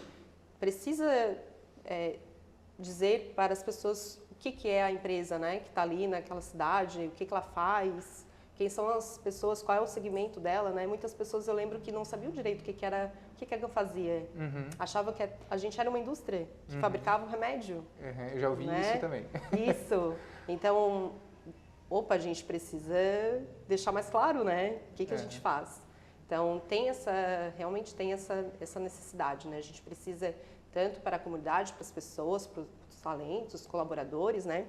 precisa dizer para as pessoas o que é a empresa, né? Que está ali naquela cidade, o que ela faz, quem são as pessoas, qual é o segmento dela, né? Muitas pessoas eu lembro que não sabiam direito o que a GAN fazia. Achava que a gente era uma indústria que fabricava um remédio. Eu já ouvi isso também. Isso. Então, a gente precisa deixar mais claro, né? O que a gente faz. Então, realmente tem essa necessidade, né? A gente precisa, tanto para a comunidade, para as pessoas, para os talentos, os colaboradores, né?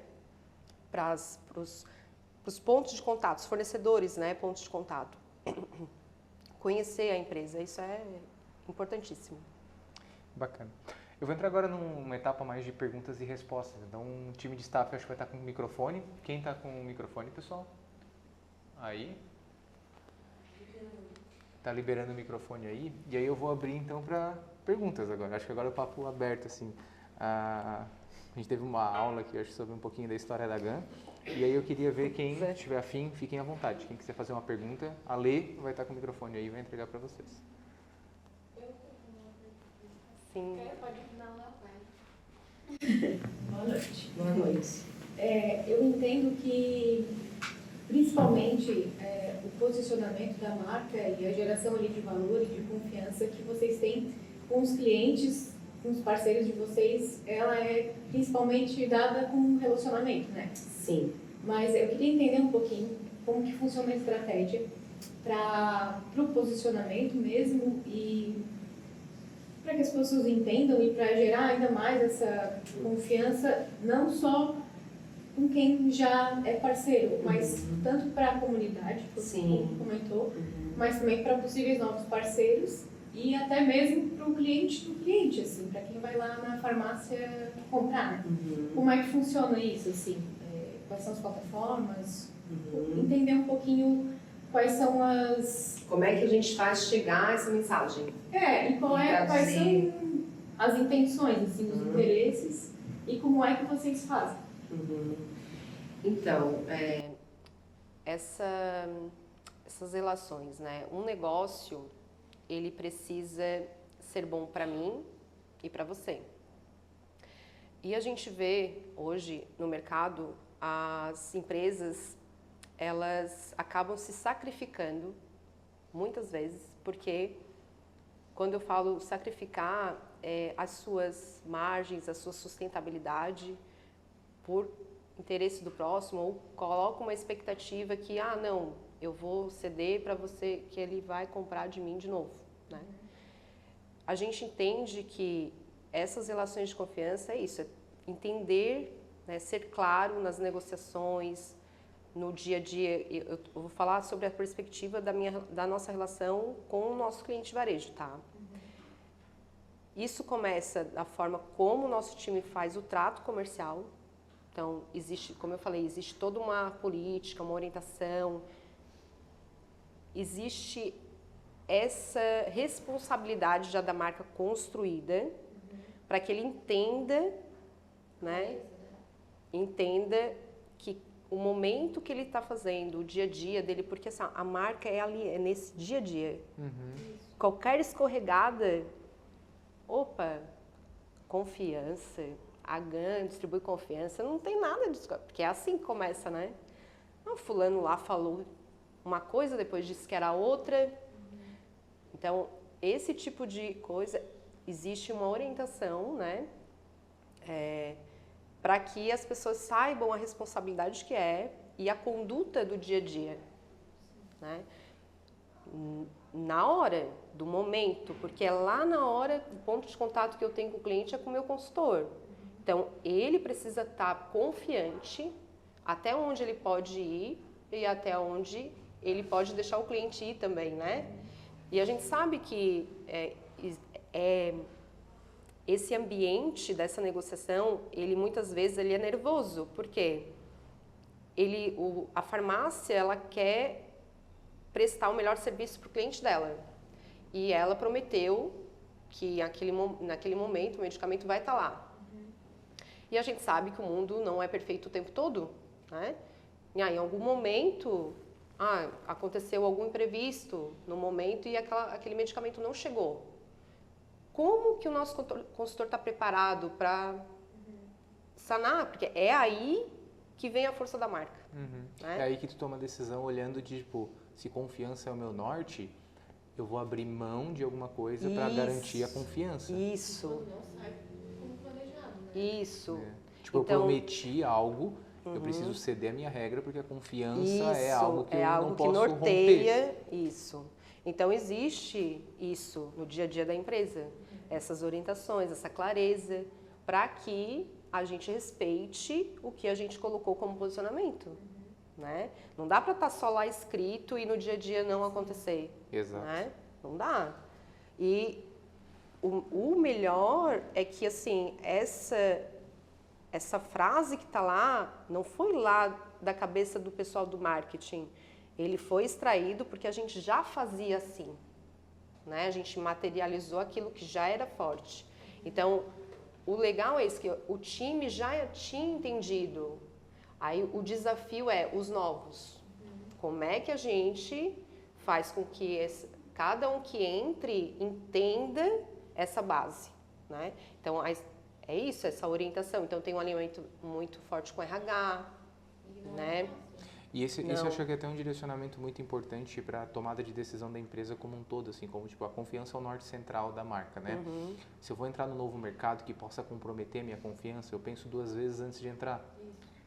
Para os pontos de contato, os fornecedores, né? Pontos de contato. Conhecer a empresa, isso é importantíssimo. Bacana. Eu vou entrar agora numa etapa mais de perguntas e respostas. Então, o time de staff acho que vai estar com o microfone. Quem está com o microfone, pessoal? Aí. Está liberando o microfone aí. E aí eu vou abrir, então, para perguntas agora. Acho que agora é o papo aberto, assim. A gente teve uma aula aqui, acho, sobre um pouquinho da história da GAN. E aí eu queria ver quem estiver afim, fiquem à vontade. Quem quiser fazer uma pergunta, a Lê vai estar com o microfone aí e vai entregar para vocês. Sim. Boa noite. Boa noite. Eu entendo que, principalmente, o posicionamento da marca e a geração ali de valor e de confiança que vocês têm com os clientes, com os parceiros de vocês, ela é principalmente dada com relacionamento, né? Sim. Mas eu queria entender um pouquinho como que funciona a estratégia para o posicionamento mesmo e para que as pessoas entendam e para gerar ainda mais essa confiança, não só com quem já é parceiro, mas tanto para a comunidade, como comentou, mas também para possíveis novos parceiros e até mesmo para o cliente do cliente, assim, para quem vai lá na farmácia comprar. Como é que funciona isso, assim? Quais são as plataformas? Entender um pouquinho quais são as... Como é que a gente faz chegar essa mensagem? E quais são as intenções, assim, os interesses e como é que vocês fazem? Então, essas relações, né? Um negócio, ele precisa ser bom para mim e para você. E a gente vê hoje no mercado as empresas, elas acabam se sacrificando muitas vezes, porque quando eu falo sacrificar as suas margens, a sua sustentabilidade por interesse do próximo, ou coloca uma expectativa que, não, eu vou ceder para você que ele vai comprar de mim de novo, né? A gente entende que essas relações de confiança é isso, é entender, né, ser claro nas negociações, no dia a dia. Eu vou falar sobre a perspectiva da nossa relação com o nosso cliente de varejo, tá? Isso começa da forma como o nosso time faz o trato comercial. Então, existe, como eu falei, existe toda uma política, uma orientação. Existe essa responsabilidade já da marca construída para que ele entenda, né? Entenda que o momento que ele está fazendo, o dia a dia dele, porque assim, a marca é ali, é nesse dia a dia. Qualquer escorregada, confiança, a GAN distribui confiança, não tem nada disso, porque é assim que começa, né? Fulano lá falou uma coisa, depois disse que era outra. Então, esse tipo de coisa, existe uma orientação, né? Para que as pessoas saibam a responsabilidade que é e a conduta do dia a dia, né? na hora, do momento, porque é lá na hora, o ponto de contato que eu tenho com o cliente é com o meu consultor. Então, ele precisa estar confiante até onde ele pode ir e até onde ele pode deixar o cliente ir também, né? E a gente sabe que esse ambiente dessa negociação, ele muitas vezes ele é nervoso, porque a farmácia ela quer prestar o melhor serviço para o cliente dela. E ela prometeu que naquele momento o medicamento vai estar lá. E a gente sabe que o mundo não é perfeito o tempo todo, né? E aí, em algum momento, aconteceu algum imprevisto no momento e aquele medicamento não chegou. Como que o nosso consultor está preparado para sanar? Porque é aí que vem a força da marca. Né? É aí que tu toma a decisão olhando de, tipo, se confiança é o meu norte, eu vou abrir mão de alguma coisa para garantir a confiança. Isso. Quando não sai como planejado, né? Isso. Tipo, Então, eu prometi algo, eu preciso ceder a minha regra, porque a confiança é algo que eu não posso norteia romper. isso. Então, existe isso no dia a dia da empresa. Essas orientações, essa clareza, para que a gente respeite o que a gente colocou como posicionamento. Né? Não dá para estar só lá escrito e no dia a dia não acontecer. Exato. Né? Não dá. E o melhor é que, assim, essa frase que está lá, não foi lá da cabeça do pessoal do marketing. Ele foi extraído porque a gente já fazia assim. Né? A gente materializou aquilo que já era forte. Então, o legal é isso, que o time já tinha entendido. Aí o desafio é os novos. Como é que a gente faz com que cada um que entre entenda essa base, né? Então, é isso, essa orientação. Então, tem um alinhamento muito forte com RH, né? E esse eu acho que é até um direcionamento muito importante para a tomada de decisão da empresa como um todo, assim, como tipo, a confiança é o norte central da marca, né? Se eu vou entrar no novo mercado que possa comprometer minha confiança, eu penso 2 vezes antes de entrar.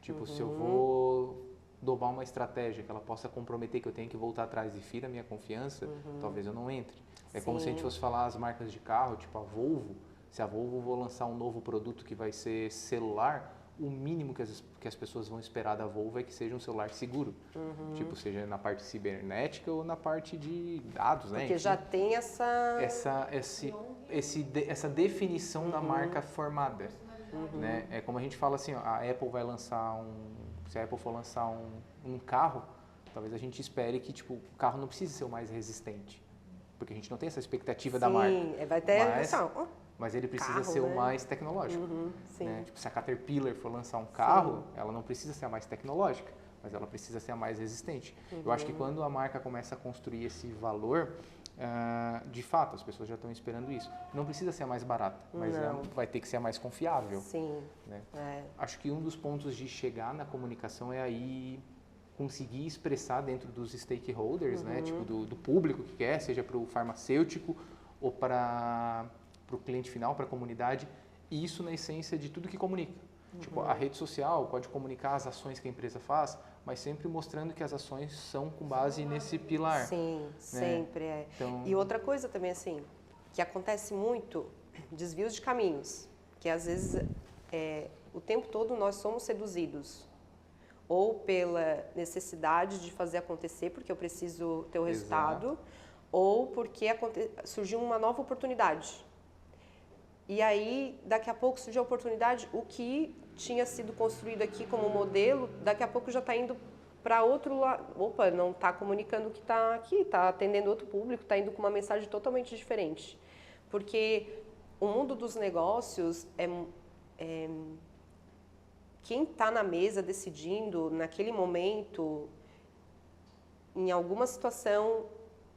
Tipo, se eu vou domar uma estratégia que ela possa comprometer, que eu tenho que voltar atrás e fira a minha confiança, talvez eu não entre. É como se a gente fosse falar as marcas de carro, tipo a Volvo. Se a Volvo for lançar um novo produto que vai ser celular, o mínimo que as pessoas vão esperar da Volvo é que seja um celular seguro. Tipo, seja na parte cibernética ou na parte de dados, né? Porque já tem essa definição da marca formada. Né? É como a gente fala assim, ó, a Apple vai lançar se a Apple for lançar um carro, talvez a gente espere que tipo, o carro não precise ser o mais resistente, porque a gente não tem essa expectativa da marca. Sim, vai ter mas ele precisa carro, ser né? o mais tecnológico. Sim. Né? Tipo, se a Caterpillar for lançar um carro, ela não precisa ser a mais tecnológica, mas ela precisa ser a mais resistente. Eu acho que quando a marca começa a construir esse valor, de fato, as pessoas já estão esperando isso. Não precisa ser a mais barata, mas vai ter que ser a mais confiável. Sim. Né? Acho que um dos pontos de chegar na comunicação é aí conseguir expressar dentro dos stakeholders, né? Tipo, do público que quer, seja para o farmacêutico ou para o cliente final, para a comunidade, e isso na essência de tudo que comunica. Tipo, a rede social pode comunicar as ações que a empresa faz, mas sempre mostrando que as ações são com base nesse pilar. Sim, né? sempre é. Então, e outra coisa também, assim, que acontece muito, desvios de caminhos, que às vezes o tempo todo nós somos seduzidos, ou pela necessidade de fazer acontecer, porque eu preciso ter o resultado, ou porque surgiu uma nova oportunidade. E aí, daqui a pouco surgiu a oportunidade, o que tinha sido construído aqui como modelo, daqui a pouco já está indo para outro lado. Opa, não está comunicando o que está aqui, está atendendo outro público, está indo com uma mensagem totalmente diferente. Porque o mundo dos negócios quem está na mesa decidindo, naquele momento, em alguma situação,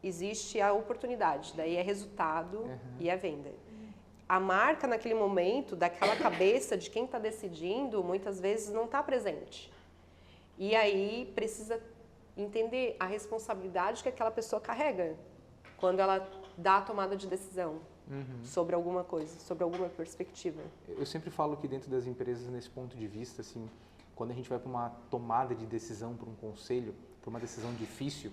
existe a oportunidade, daí é resultado e é venda. A marca, naquele momento, daquela cabeça de quem está decidindo, muitas vezes não está presente. E aí precisa entender a responsabilidade que aquela pessoa carrega quando ela dá a tomada de decisão sobre alguma coisa, sobre alguma perspectiva. Eu sempre falo que dentro das empresas, nesse ponto de vista, assim, quando a gente vai para uma tomada de decisão, para um conselho, para uma decisão difícil,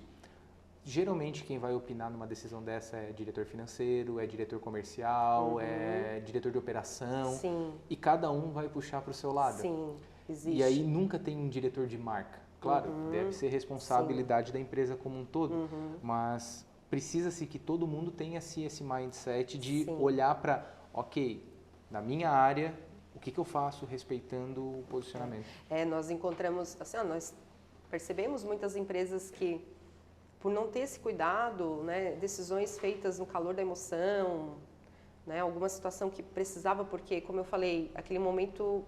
geralmente quem vai opinar numa decisão dessa é diretor financeiro, é diretor comercial, é diretor de operação. Sim. E cada um vai puxar para o seu lado. Sim, existe. E aí nunca tem um diretor de marca. Claro, deve ser responsabilidade da empresa como um todo, mas precisa-se que todo mundo tenha esse mindset de olhar para, ok, na minha área, o que eu faço respeitando o posicionamento. Nós encontramos, assim, nós percebemos muitas empresas que, por não ter esse cuidado, né, decisões feitas no calor da emoção, né, alguma situação que precisava, porque, como eu falei, aquele momento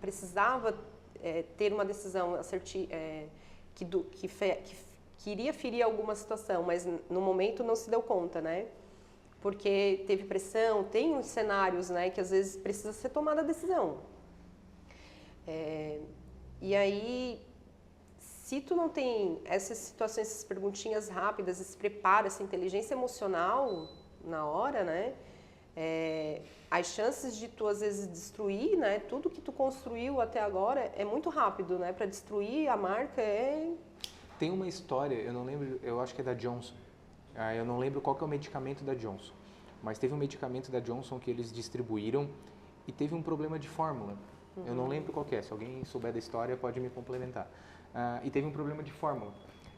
precisava ter uma decisão que iria ferir alguma situação, mas no momento não se deu conta, né? Porque teve pressão, tem uns cenários, né, que às vezes precisa ser tomada a decisão. E aí, se tu não tem essas situações, essas perguntinhas rápidas, esse preparo, essa inteligência emocional na hora, né, as chances de tu às vezes destruir, né, tudo que tu construiu até agora é muito rápido, né, para destruir a marca Tem uma história, eu não lembro, eu acho que é da Johnson. Eu não lembro qual que é o medicamento da Johnson, mas teve um medicamento da Johnson que eles distribuíram e teve um problema de fórmula. Eu não lembro qual que é, se alguém souber da história pode me complementar. E teve um problema de fórmula.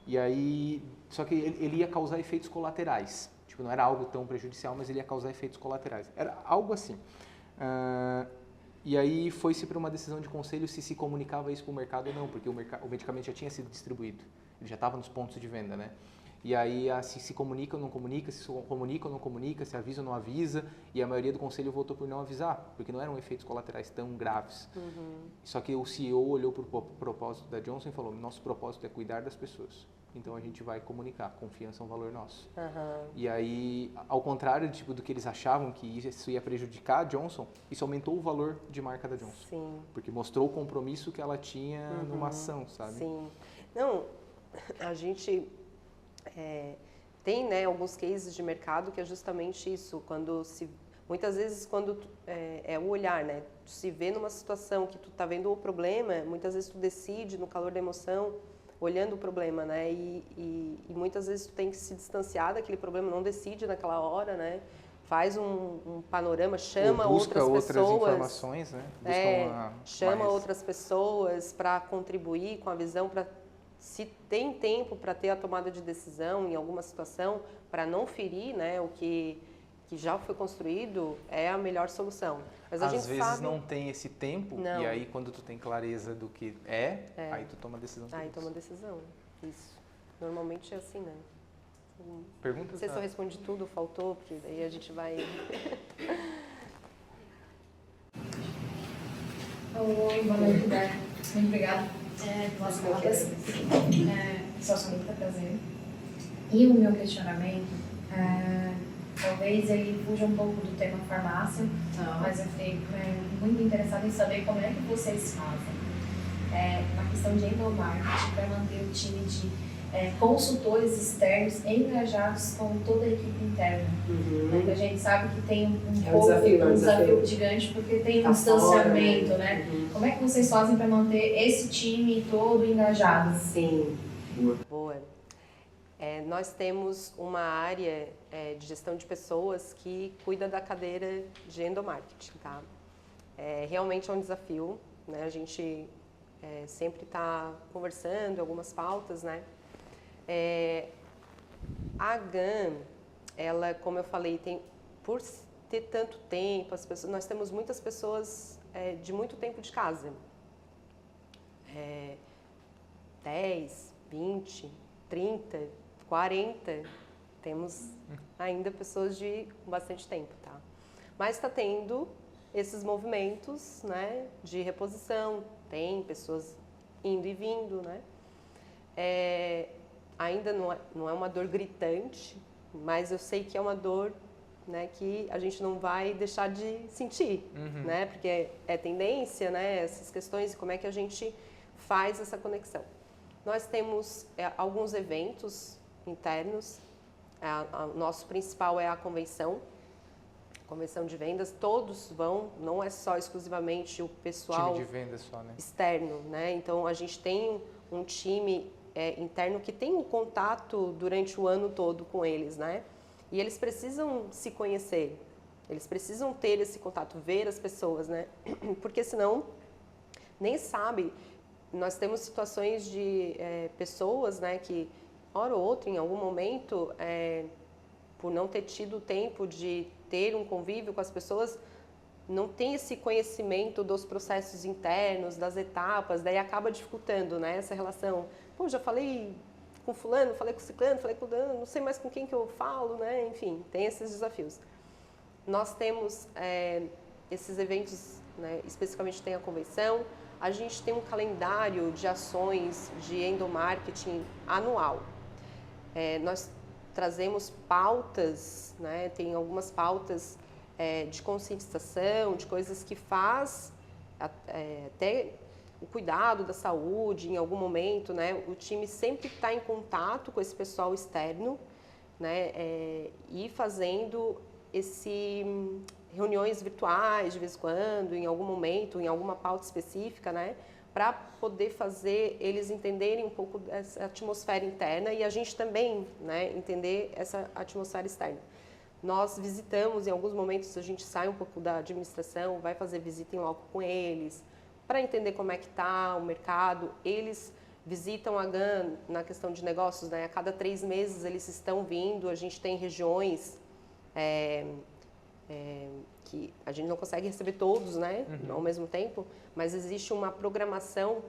E aí, só que ele ia causar efeitos colaterais. Tipo, não era algo tão prejudicial, mas ele ia causar efeitos colaterais. Era algo assim. E aí foi-se para uma decisão de conselho se comunicava isso para o mercado ou não, porque o medicamento já tinha sido distribuído. Ele já estava nos pontos de venda, né? E aí se comunica ou não comunica, se comunica ou não comunica, se avisa ou não avisa, e a maioria do conselho votou por não avisar, porque não eram efeitos colaterais tão graves. Só que o CEO olhou para o propósito da Johnson e falou, nosso propósito é cuidar das pessoas, então a gente vai comunicar, confiança é um valor nosso. E aí, ao contrário do que eles achavam que isso ia prejudicar a Johnson, isso aumentou o valor de marca da Johnson. Sim. Porque mostrou o compromisso que ela tinha numa ação, sabe? Sim. Não, a gente tem, né, alguns cases de mercado que é justamente isso, muitas vezes quando é o olhar, né, tu se vê numa situação que tu tá vendo o problema, muitas vezes tu decide no calor da emoção, olhando o problema, né, e muitas vezes tu tem que se distanciar daquele problema, não decide naquela hora, né, faz um panorama, chama outras pessoas, informações, né, chama outras pessoas para contribuir com a visão, para se tem tempo para ter a tomada de decisão em alguma situação, para não ferir, né, o que já foi construído, é a melhor solução. Mas a gente às vezes sabe... não tem esse tempo, e aí quando tu tem clareza do que aí tu toma a decisão. Aí toma a decisão, isso. Normalmente é assim, né? Perguntas? Não sei se eu respondi tudo, faltou, porque daí a gente vai... Oi, boa noite, Roberto. Muito obrigada pelas palavras. Sou Sonita, prazer. E o meu questionamento, talvez ele fuja um pouco do tema farmácia, mas eu fiquei muito interessada em saber como é que vocês fazem na questão de endomarketing para manter o time de consultores externos engajados com toda a equipe interna. Porque a gente sabe que tem um desafio gigante, porque tem um distanciamento, fora, né? Como é que vocês fazem para manter esse time todo engajado? Sim. Boa. Nós temos uma área de gestão de pessoas que cuida da cadeira de endomarketing, tá? Realmente é um desafio, né? A gente sempre está conversando algumas pautas, né? A GAN, ela, como eu falei, por ter tanto tempo, nós temos muitas pessoas de muito tempo de casa. 10, 20, 30, 40, temos ainda pessoas com bastante tempo, tá? Mas está tendo esses movimentos, né, de reposição, tem pessoas indo e vindo, né? Ainda não é uma dor gritante, mas eu sei que é uma dor, né, que a gente não vai deixar de sentir, né? Porque é tendência, né, essas questões e como é que a gente faz essa conexão. Nós temos alguns eventos internos. O nosso principal é a convenção de vendas. Todos vão, não é só exclusivamente o pessoal time de vendas só, né? externo, né? Então a gente tem um time interno que tem um contato durante o ano todo com eles, né? E eles precisam se conhecer, eles precisam ter esse contato, ver as pessoas, né? Porque senão, nem sabe. Nós temos situações de pessoas, né, que, hora ou outra, em algum momento, por não ter tido tempo de ter um convívio com as pessoas, não tem esse conhecimento dos processos internos, das etapas, daí acaba dificultando, né, essa relação. Pô, já falei com fulano, falei com ciclano, falei com fulano, não sei mais com quem que eu falo, né, enfim, tem esses desafios. Nós temos esses eventos, né, especificamente tem a convenção, a gente tem um calendário de ações de endomarketing anual. Nós trazemos pautas, né, tem algumas pautas de conscientização, de coisas que faz até o cuidado da saúde em algum momento, né, o time sempre está em contato com esse pessoal externo, né, e fazendo reuniões virtuais de vez em quando, em algum momento, em alguma pauta específica, né, para poder fazer eles entenderem um pouco dessa atmosfera interna e a gente também, né, entender essa atmosfera externa. Nós visitamos, em alguns momentos a gente sai um pouco da administração, vai fazer visita em loco com eles, para entender como é que está o mercado. Eles visitam a GAN na questão de negócios, né? A cada 3 meses eles estão vindo, a gente tem regiões que a gente não consegue receber todos, né, ao mesmo tempo, mas existe uma programação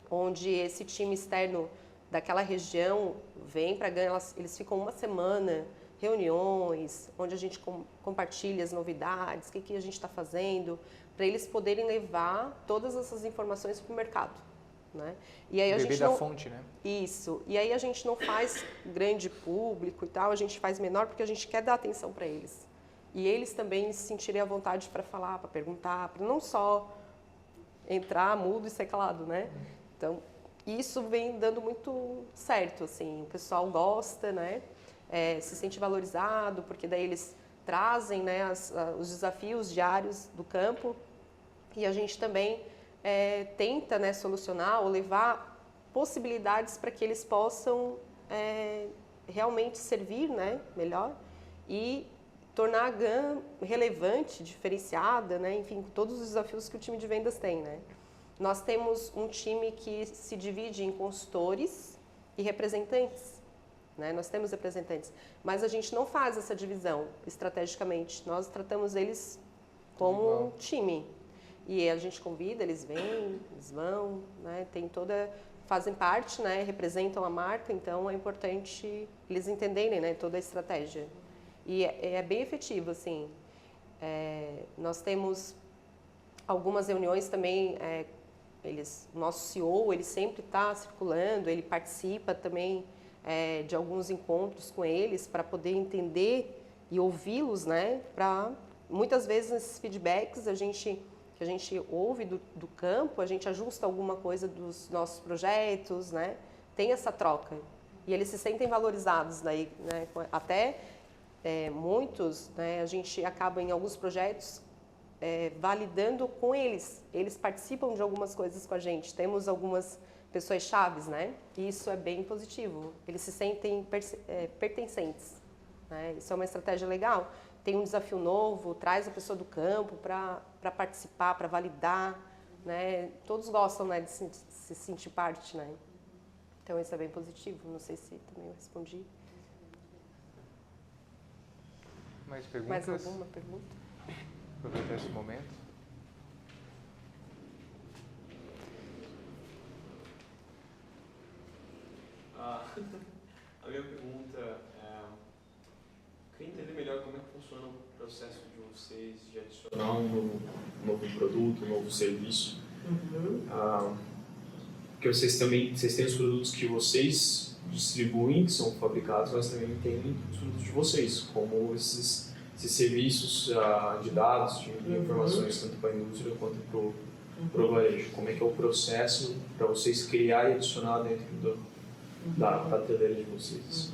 onde esse time externo daquela região vem para a GAN, eles ficam uma semana, reuniões, onde a gente compartilha as novidades, o que a gente está fazendo, para eles poderem levar todas essas informações para o mercado. Né? E aí a gente da fonte, né? Isso. E aí a gente não faz grande público e tal, a gente faz menor porque a gente quer dar atenção para eles. E eles também se sentirem à vontade para falar, para perguntar, para não só entrar mudo e ser calado, né? Então, isso vem dando muito certo, assim. O pessoal gosta, né? Se sente valorizado, porque daí eles trazem, né, os desafios diários do campo e a gente também tenta, né, solucionar ou levar possibilidades para que eles possam realmente servir, né, melhor e tornar a GAN relevante, diferenciada, né, enfim, todos os desafios que o time de vendas tem, né. Nós temos um time que se divide em consultores e representantes, né, nós temos representantes, mas a gente não faz essa divisão estrategicamente, nós tratamos eles como um time. E a gente convida, eles vêm, eles vão, né, tem fazem parte, né, representam a marca, então é importante eles entenderem, né, toda a estratégia. E é bem efetivo, assim. Nós temos algumas reuniões também, o nosso CEO, ele sempre está circulando, ele participa também de alguns encontros com eles para poder entender e ouvi-los, né, muitas vezes nesses feedbacks que a gente ouve do campo, a gente ajusta alguma coisa dos nossos projetos, né? Tem essa troca. E eles se sentem valorizados daí, né? Até muitos, né, a gente acaba em alguns projetos validando com eles. Eles participam de algumas coisas com a gente. Temos algumas pessoas chaves, né? E isso é bem positivo. Eles se sentem pertencentes, né? Isso é uma estratégia legal. Tem um desafio novo, traz a pessoa do campo para participar, para validar, né? Todos gostam, né, de se sentir parte, né? Então isso é bem positivo. Não sei se também eu respondi. Mais perguntas? Mais alguma pergunta? Aproveitar esse momento. A minha pergunta queria entender melhor como é que funciona o processo de vocês de adicionar um novo produto, um novo serviço. Porque vocês têm os produtos que vocês distribuem, que são fabricados, mas também tem os produtos de vocês, como esses serviços de dados, de informações, tanto para a indústria quanto para o varejo. Como é que é o processo para vocês criar e adicionar dentro da prateleira de vocês?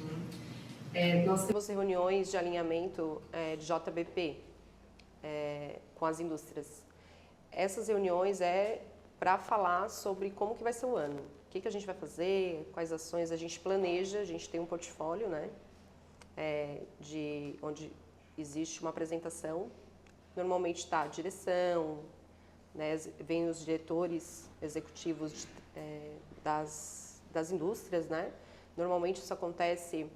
Nós temos reuniões de alinhamento de JBP com as indústrias. Essas reuniões para falar sobre como que vai ser o ano. que a gente vai fazer, quais ações a gente planeja. A gente tem um portfólio, né, onde existe uma apresentação. Normalmente está a direção, né, vem os diretores executivos das indústrias, né? Normalmente isso acontece,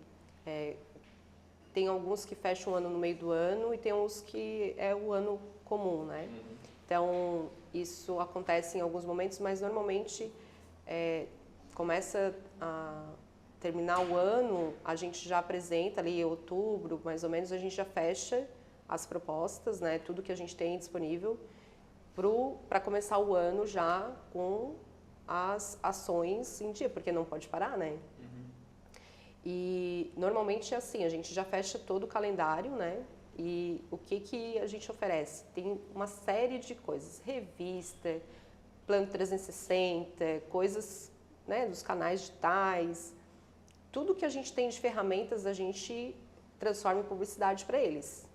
tem alguns que fecham o ano no meio do ano e tem uns que é o ano comum, né? Então, isso acontece em alguns momentos, mas normalmente começa a terminar o ano, a gente já apresenta ali em outubro, mais ou menos, a gente já fecha as propostas, né? Tudo que a gente tem disponível para começar o ano já com as ações em dia, porque não pode parar, né? E normalmente é assim, a gente já fecha todo o calendário, né? E o que a gente oferece? Tem uma série de coisas, revista, plano 360, coisas, né, dos canais digitais, tudo que a gente tem de ferramentas a gente transforma em publicidade para eles,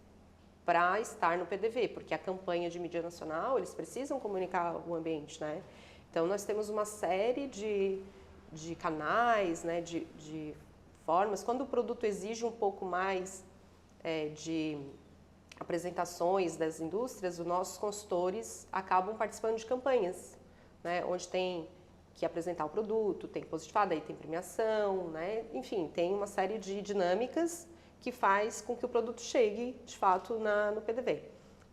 para estar no PDV, porque a campanha de mídia nacional, eles precisam comunicar o ambiente, né? Então, nós temos uma série de canais, né, de formas. Quando o produto exige um pouco mais de apresentações das indústrias, os nossos consultores acabam participando de campanhas, né, onde tem que apresentar o produto, tem que positivar, daí tem premiação, né? Enfim, tem uma série de dinâmicas que faz com que o produto chegue, de fato, no PDV.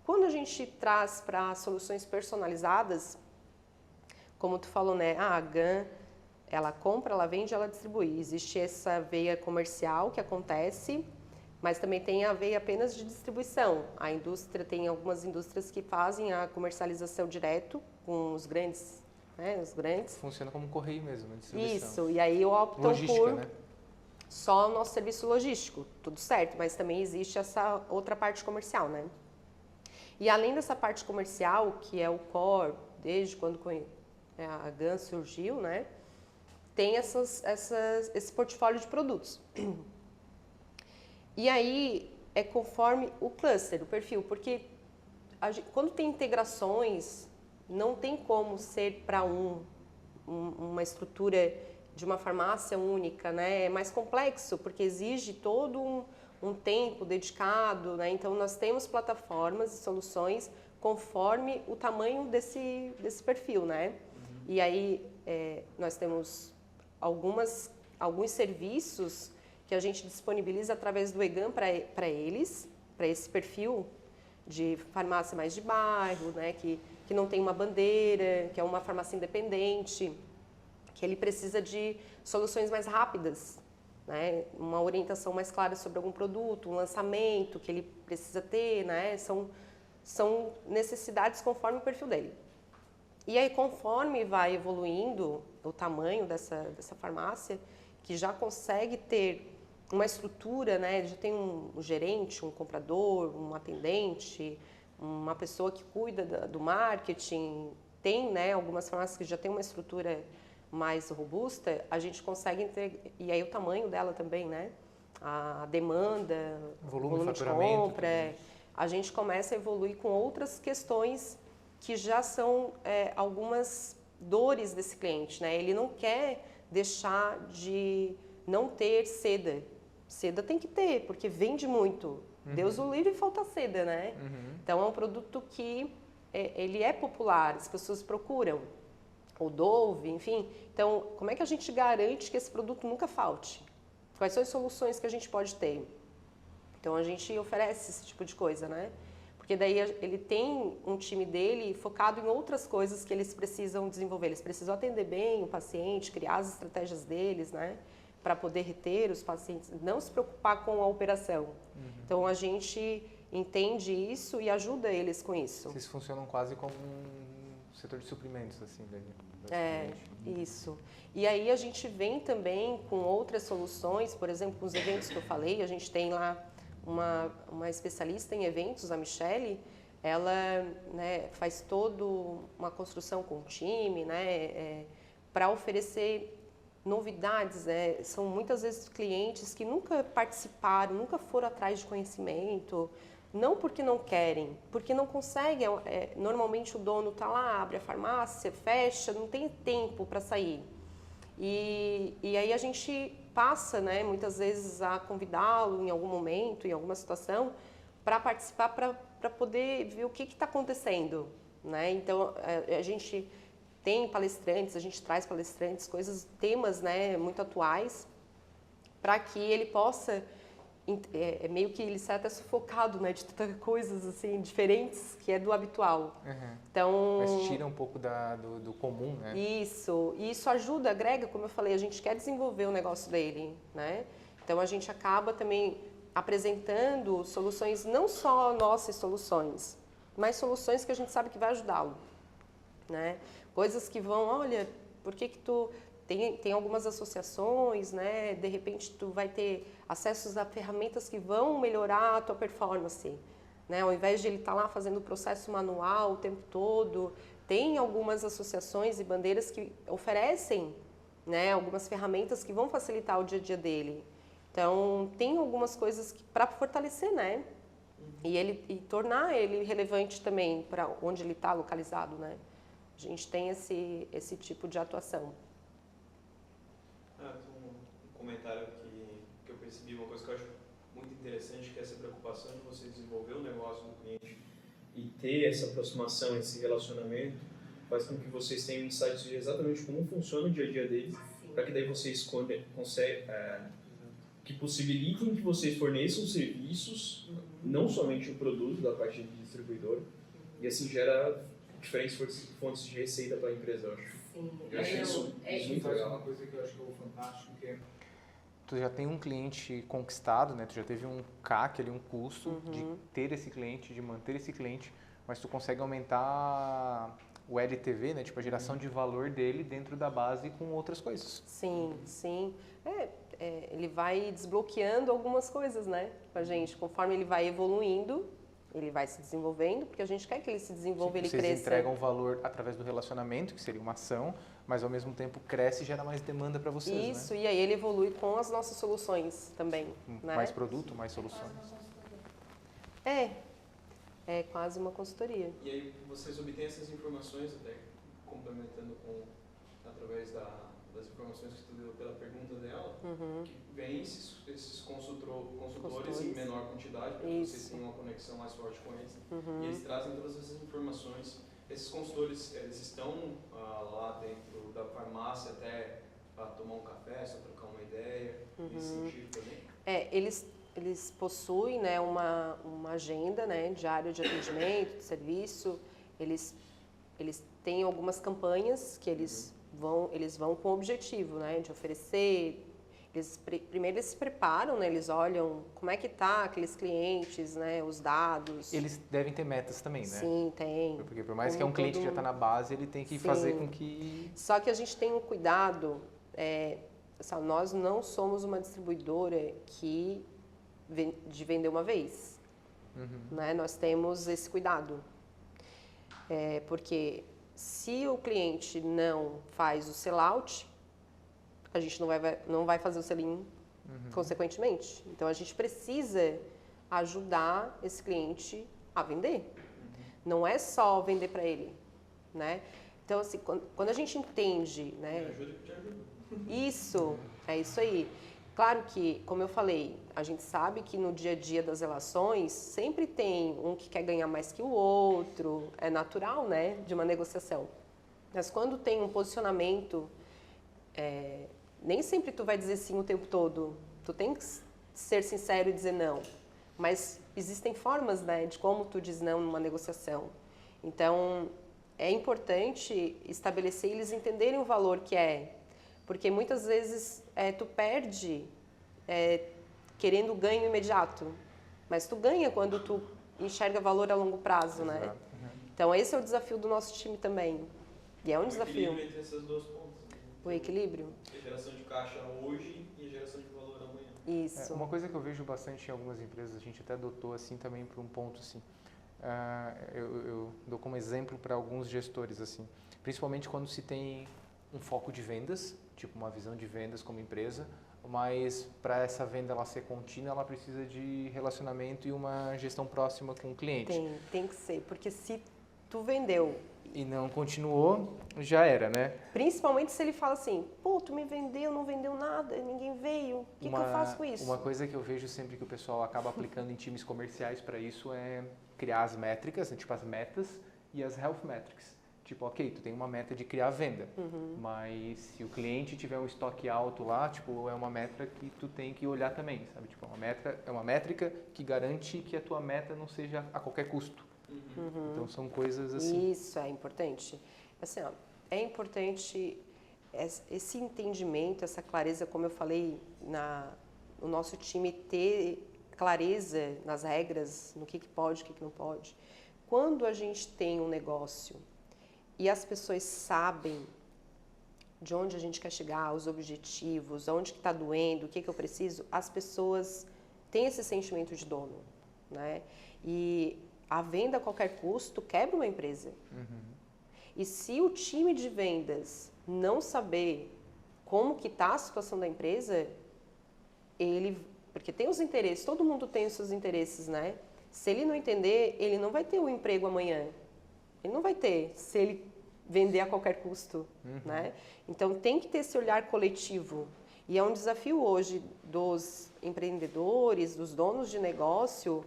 Quando a gente traz para soluções personalizadas, como tu falou, né? A GAN, ela compra, ela vende, ela distribui. Existe essa veia comercial que acontece, mas também tem a veia apenas de distribuição. A indústria, tem algumas indústrias que fazem a comercialização direto com os grandes, né? Os grandes. Funciona como um correio mesmo, a distribuição. Isso, e aí optam logística, por né? só o nosso serviço logístico, tudo certo, mas também existe essa outra parte comercial, né? E além dessa parte comercial, que é o core, desde quando a GAN surgiu, né? Tem esse portfólio de produtos. E aí é conforme o cluster, o perfil, porque quando tem integrações, não tem como ser para uma estrutura de uma farmácia única, né? É mais complexo, porque exige todo um tempo dedicado, né? Então, nós temos plataformas e soluções conforme o tamanho desse perfil, né? E aí, nós temos alguns serviços que a gente disponibiliza através do EGAN para eles, para esse perfil de farmácia mais de bairro, né? Que não tem uma bandeira, que é uma farmácia independente, que ele precisa de soluções mais rápidas, né? Uma orientação mais clara sobre algum produto, um lançamento que ele precisa ter, né? São necessidades conforme o perfil dele. E aí, conforme vai evoluindo o tamanho dessa farmácia, que já consegue ter uma estrutura, né? Já tem um gerente, um comprador, um atendente, uma pessoa que cuida do marketing, tem, né, algumas farmácias que já tem uma estrutura mais robusta, a gente consegue e aí o tamanho dela também, né? A demanda, volume de compra, a gente começa a evoluir com outras questões que já são algumas dores desse cliente, né? Ele não quer deixar de não ter seda. Seda tem que ter, porque vende muito. Deus o livre, falta seda, né? Então é um produto que ele é popular, as pessoas procuram. O Dove, enfim. Então, como é que a gente garante que esse produto nunca falte? Quais são as soluções que a gente pode ter? Então, a gente oferece esse tipo de coisa, né? Porque daí ele tem um time dele focado em outras coisas que eles precisam desenvolver. Eles precisam atender bem o paciente, criar as estratégias deles, né? Para poder reter os pacientes, não se preocupar com a operação. Então, a gente entende isso e ajuda eles com isso. Vocês funcionam quase como um setor de suprimentos, assim, daí. Isso. E aí a gente vem também com outras soluções, por exemplo, com os eventos que eu falei, a gente tem lá uma especialista em eventos, a Michele, ela, né, faz toda uma construção com o time, né, para oferecer novidades, né? São muitas vezes clientes que nunca participaram, nunca foram atrás de conhecimento, não porque não querem, porque não conseguem. Normalmente o dono está lá, abre a farmácia, fecha, não tem tempo para sair. E aí a gente passa, né, muitas vezes a convidá-lo em algum momento, em alguma situação, para participar, para poder ver o que está acontecendo, né? Então a gente tem palestrantes, a gente traz palestrantes, temas, né, muito atuais, para que ele possa meio que ele sai até sufocado, né, de tantas coisas assim diferentes que é do habitual. Então, Mas tira um pouco do comum, né? Isso ajuda, agrega, como eu falei, a gente quer desenvolver o negócio dele, né? Então a gente acaba também apresentando soluções, não só nossas soluções, mas soluções que a gente sabe que vai ajudá-lo, né? Coisas que vão, olha, por que tu tem algumas associações, né? De repente tu vai ter acessos a ferramentas que vão melhorar a tua performance, né? Ao invés de ele estar lá fazendo o processo manual o tempo todo, tem algumas associações e bandeiras que oferecem, né, algumas ferramentas que vão facilitar o dia a dia dele. Então, tem algumas coisas para fortalecer, né? E tornar ele relevante também para onde ele está localizado, né? A gente tem esse tipo de atuação. Um comentário que eu percebi, uma coisa que eu acho muito interessante, que é essa preocupação de você desenvolver o negócio do cliente e ter essa aproximação, esse relacionamento, faz com que vocês tenham insights de exatamente como funciona o dia a dia deles, para que daí vocês conseguem, que possibilitem que vocês forneçam serviços, não somente o produto da parte de distribuidor, e assim gera diferentes fontes de receita para a empresa, eu acho. Sim, Eu acho isso muito legal. Uma coisa que eu acho que é fantástico, que é Tu já tem um cliente conquistado, né? Tu já teve um CAC ali, um custo de ter esse cliente, de manter esse cliente, mas tu consegue aumentar o LTV, né? Tipo, a geração de valor dele dentro da base com outras coisas. Sim. Ele vai desbloqueando algumas coisas, né, com a gente. Conforme ele vai evoluindo, ele vai se desenvolvendo, porque a gente quer que ele se desenvolva, ele Vocês cresça. entregam valor através do relacionamento, que seria uma ação, mas ao mesmo tempo cresce e gera mais demanda para vocês, Isso, né? e aí ele evolui com as nossas soluções também, né? Mais produto, mais soluções. É quase uma consultoria. E aí vocês obtêm essas informações, até complementando através das informações que tu deu pela pergunta dela, que vem esses consultores em menor quantidade, para que vocês tenham uma conexão mais forte com eles. E eles trazem todas essas informações. Esses consultores, eles estão lá dentro da farmácia até para tomar um café, só trocar uma ideia, nesse sentido também? Eles possuem, né, uma agenda, né, diária de atendimento, de serviço. Eles têm algumas campanhas que eles vão com o objetivo, né, de oferecer. Primeiro eles se preparam, né, eles olham como é que tá aqueles clientes, né, os dados. Eles devem ter metas também, né? Sim, tem. Porque por mais que é um cliente que já está na base, ele tem que fazer com que... Só que a gente tem um cuidado, nós não somos uma distribuidora de vender uma vez, né? Nós temos esse cuidado, porque se o cliente não faz o sell-out, a gente não vai fazer o sell-in consequentemente. Então a gente precisa ajudar esse cliente a vender. Não é só vender para ele, né? Então assim, quando a gente entende, né? Me ajuda que eu te ajudo. Isso, é isso aí. Claro que, como eu falei, a gente sabe que no dia a dia das relações sempre tem um que quer ganhar mais que o outro, é natural, né, de uma negociação. Mas quando tem um posicionamento, nem sempre tu vai dizer sim o tempo todo. Tu tem que ser sincero e dizer não. Mas existem formas, né, de como tu diz não numa negociação. Então, é importante estabelecer e eles entenderem o valor que é. Porque muitas vezes tu perde querendo ganho imediato, mas tu ganha quando tu enxerga valor a longo prazo, né? Então esse é o desafio do nosso time também. E é um desafio. O equilíbrio entre essas duas pontas. O equilíbrio. A geração de caixa hoje e a geração de valor amanhã. Isso. Uma coisa que eu vejo bastante em algumas empresas, a gente até adotou assim também para um ponto assim. Eu dou como exemplo para alguns gestores assim, principalmente quando se tem um foco de vendas, tipo uma visão de vendas como empresa, mas para essa venda ela ser contínua, ela precisa de relacionamento e uma gestão próxima com o cliente. Tem que ser, porque se tu vendeu. E não continuou, já era, né? Principalmente se ele fala assim, pô, tu me vendeu, não vendeu nada, ninguém veio, o que eu faço com isso? Uma coisa que eu vejo sempre que o pessoal acaba aplicando em times comerciais para isso é criar as métricas, né, tipo as metas e as health metrics. Tipo, ok, tu tem uma meta de criar venda, mas se o cliente tiver um estoque alto lá, tipo, é uma meta que tu tem que olhar também, sabe? Tipo, é uma métrica que garante que a tua meta não seja a qualquer custo. Então são coisas assim. Isso é importante. Assim, ó, é importante esse entendimento, essa clareza, como eu falei, o nosso time ter clareza nas regras, no que pode, o que não pode. Quando a gente tem um negócio e as pessoas sabem de onde a gente quer chegar, os objetivos, onde que está doendo, o que eu preciso, as pessoas têm esse sentimento de dono, né? E a venda a qualquer custo quebra uma empresa. E se o time de vendas não saber como que está a situação da empresa, porque tem os interesses, todo mundo tem os seus interesses, né? Se ele não entender, ele não vai ter um emprego amanhã. Ele não vai ter, se ele vender a qualquer custo, né? Então tem que ter esse olhar coletivo. E é um desafio hoje dos empreendedores, dos donos de negócio,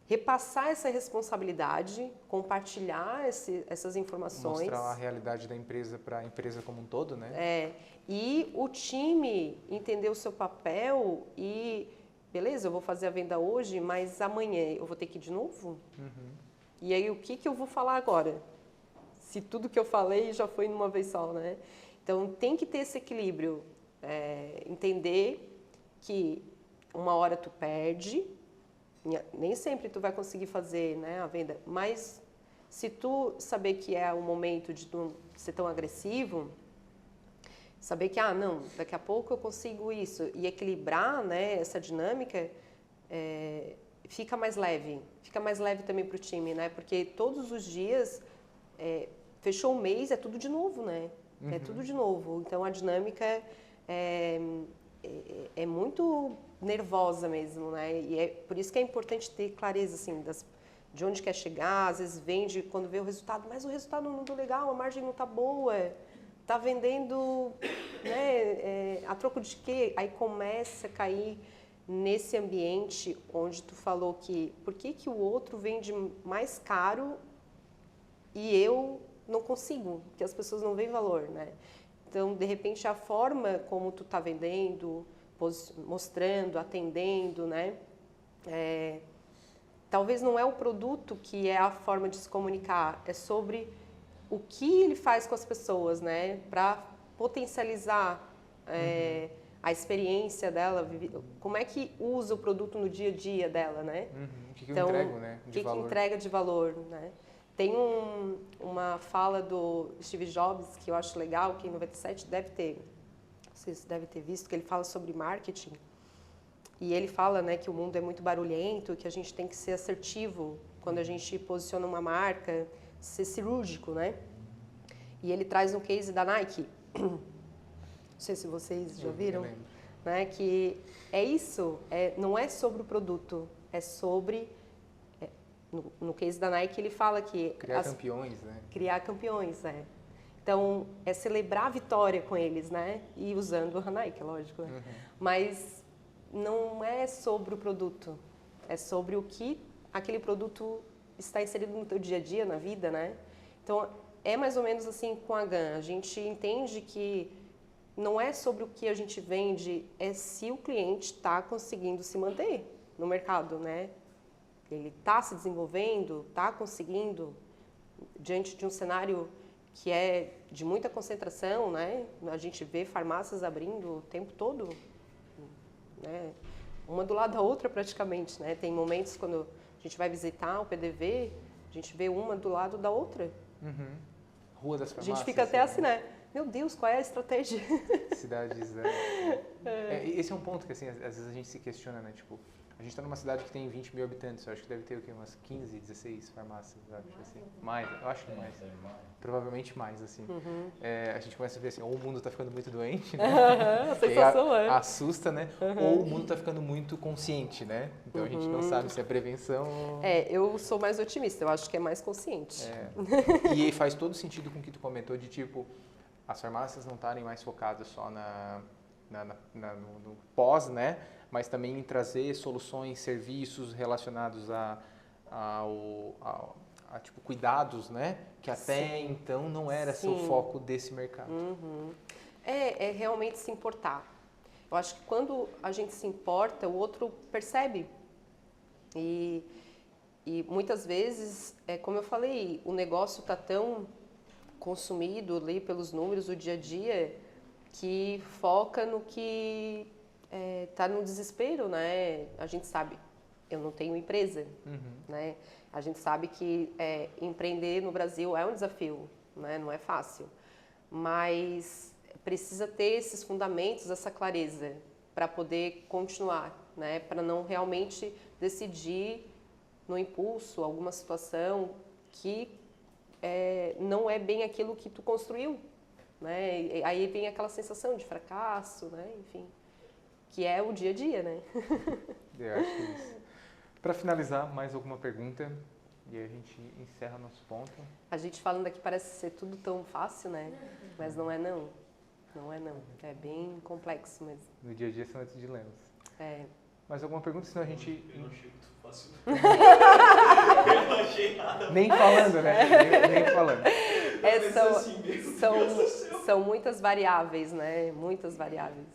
repassar essa responsabilidade, compartilhar essas informações. Mostrar a realidade da empresa para a empresa como um todo, né? E o time entender o seu papel e, beleza, eu vou fazer a venda hoje, mas amanhã eu vou ter que ir de novo? E aí o que eu vou falar agora? Se tudo que eu falei já foi numa vez só, né? Então tem que ter esse equilíbrio, entender que uma hora tu perde, nem sempre tu vai conseguir fazer, né, a venda, mas se tu saber que é o momento de tu ser tão agressivo, saber que, não, daqui a pouco eu consigo isso, e equilibrar, né, essa dinâmica, fica mais leve também para o time, né, porque todos os dias, fechou o mês, é tudo de novo, né, é tudo de novo, então a dinâmica é muito nervosa mesmo, né? E é por isso que é importante ter clareza, assim, de onde quer chegar. Às vezes vende quando vê o resultado, mas o resultado não está legal, a margem não está boa, está vendendo, né? A troco de quê? Aí começa a cair nesse ambiente onde tu falou que por que o outro vende mais caro e eu não consigo, que as pessoas não veem valor, né? Então, de repente, a forma como tu está vendendo, mostrando, atendendo, né? Talvez não é o produto que é a forma de se comunicar, é sobre o que ele faz com as pessoas, né? Para potencializar a experiência dela, como é que usa o produto no dia a dia dela, né? O que eu entrego, né? O que entrega de valor, né? Tem uma fala do Steve Jobs que eu acho legal, que em 97 vocês devem ter visto, que ele fala sobre marketing. E ele fala, né, que o mundo é muito barulhento, que a gente tem que ser assertivo quando a gente posiciona uma marca, ser cirúrgico, né? E ele traz um case da Nike, não sei se vocês já viram, né, que é isso, não é sobre o produto, é sobre... No case da Nike, ele fala que... Criar campeões, né? Criar campeões, Então, é celebrar a vitória com eles, né? E usando a Nike, lógico. Né? Mas não é sobre o produto. É sobre o que aquele produto está inserido no teu dia a dia, na vida, né? Então, é mais ou menos assim com a GAN. A gente entende que não é sobre o que a gente vende, é se o cliente está conseguindo se manter no mercado, né? Ele está se desenvolvendo, está conseguindo, diante de um cenário que é de muita concentração, né? A gente vê farmácias abrindo o tempo todo, né? Uma do lado da outra praticamente, né? Tem momentos quando a gente vai visitar o PDV, a gente vê uma do lado da outra. Rua das farmácias. A gente fica até assim, né? Meu Deus, qual é a estratégia? Cidades, esse é um ponto que, assim, às vezes a gente se questiona, né? Tipo, A gente está numa cidade que tem 20 mil habitantes, eu acho que deve ter o quê? Umas 15, 16 farmácias, eu acho assim. Mais, eu acho que mais. Provavelmente mais, assim. A gente começa a ver assim, ou o mundo está ficando muito doente, né? A sensação assusta, né? Ou o mundo está ficando muito consciente, né? Então a gente não sabe se é prevenção ou... Eu sou mais otimista, eu acho que é mais consciente. E faz todo sentido com o que tu comentou de tipo, as farmácias não estarem mais focadas só no pós, né? Mas também em trazer soluções, serviços relacionados a tipo, cuidados, né? Que até então não era seu foco desse mercado. É realmente se importar. Eu acho que quando a gente se importa, o outro percebe. E muitas vezes, como eu falei, o negócio está tão consumido ali pelos números do dia a dia que foca no que está no desespero, né? A gente sabe, eu não tenho empresa, né? A gente sabe que empreender no Brasil é um desafio, né? Não é fácil, mas precisa ter esses fundamentos, essa clareza para poder continuar, né? Para não realmente decidir no impulso alguma situação que não é bem aquilo que tu construiu, né? E aí vem aquela sensação de fracasso, né? Enfim, que é o dia a dia, né? Eu acho que é isso. Para finalizar, mais alguma pergunta? E a gente encerra nosso ponto. A gente falando aqui parece ser tudo tão fácil, né? Mas não é não. Não é não. É bem complexo mesmo. No dia a dia são esses dilemas. Mais alguma pergunta? Senão a gente... Eu não achei muito fácil. Eu não achei nada. Nem falando, né? Nem falando. São muitas variáveis, né? Muitas variáveis.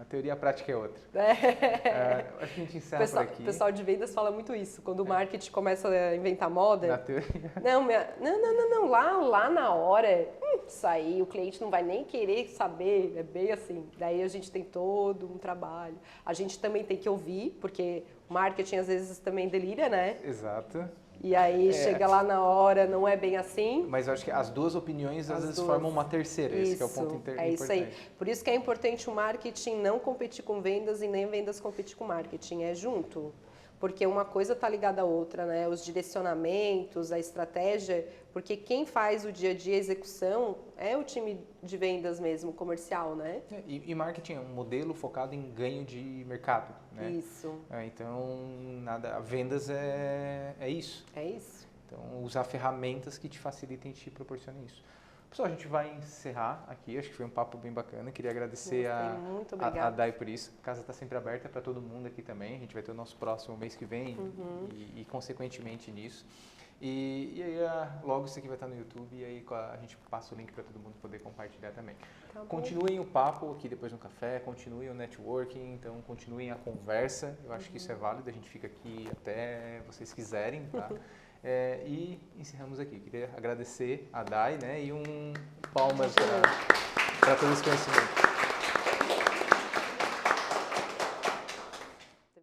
A teoria a prática é outra. Acho que a gente encerra por aqui. O pessoal de vendas fala muito isso. Quando o marketing começa a inventar moda... Na teoria. Não. Lá na hora, isso aí, o cliente não vai nem querer saber. É bem assim. Daí a gente tem todo um trabalho. A gente também tem que ouvir, porque o marketing às vezes também delira, né? Exato. E aí chega lá na hora, não é bem assim. Mas eu acho que as duas opiniões às vezes formam uma terceira, esse que é o ponto importante. Isso aí. Por isso que é importante o marketing não competir com vendas e nem vendas competir com marketing, é junto. Porque uma coisa está ligada à outra, né? Os direcionamentos, a estratégia, porque quem faz o dia a dia, a execução, é o time de vendas mesmo, comercial, né? E marketing é um modelo focado em ganho de mercado, né? Isso. Então, vendas é isso. É isso. Então, usar ferramentas que te facilitem e te proporcionem isso. Pessoal, a gente vai encerrar aqui. Acho que foi um papo bem bacana. Queria agradecer a Dai por isso. A casa está sempre aberta para todo mundo aqui também. A gente vai ter o nosso próximo mês que vem e consequentemente nisso. E aí, logo isso aqui vai estar no YouTube e aí a gente passa o link para todo mundo poder compartilhar também. Tá bom. Continuem o papo aqui depois no café, continuem o networking, então continuem a conversa. Eu acho que isso é válido, a gente fica aqui até vocês quiserem, tá? E encerramos aqui. Queria agradecer a Dai, né? E palmas para todos os conhecimentos.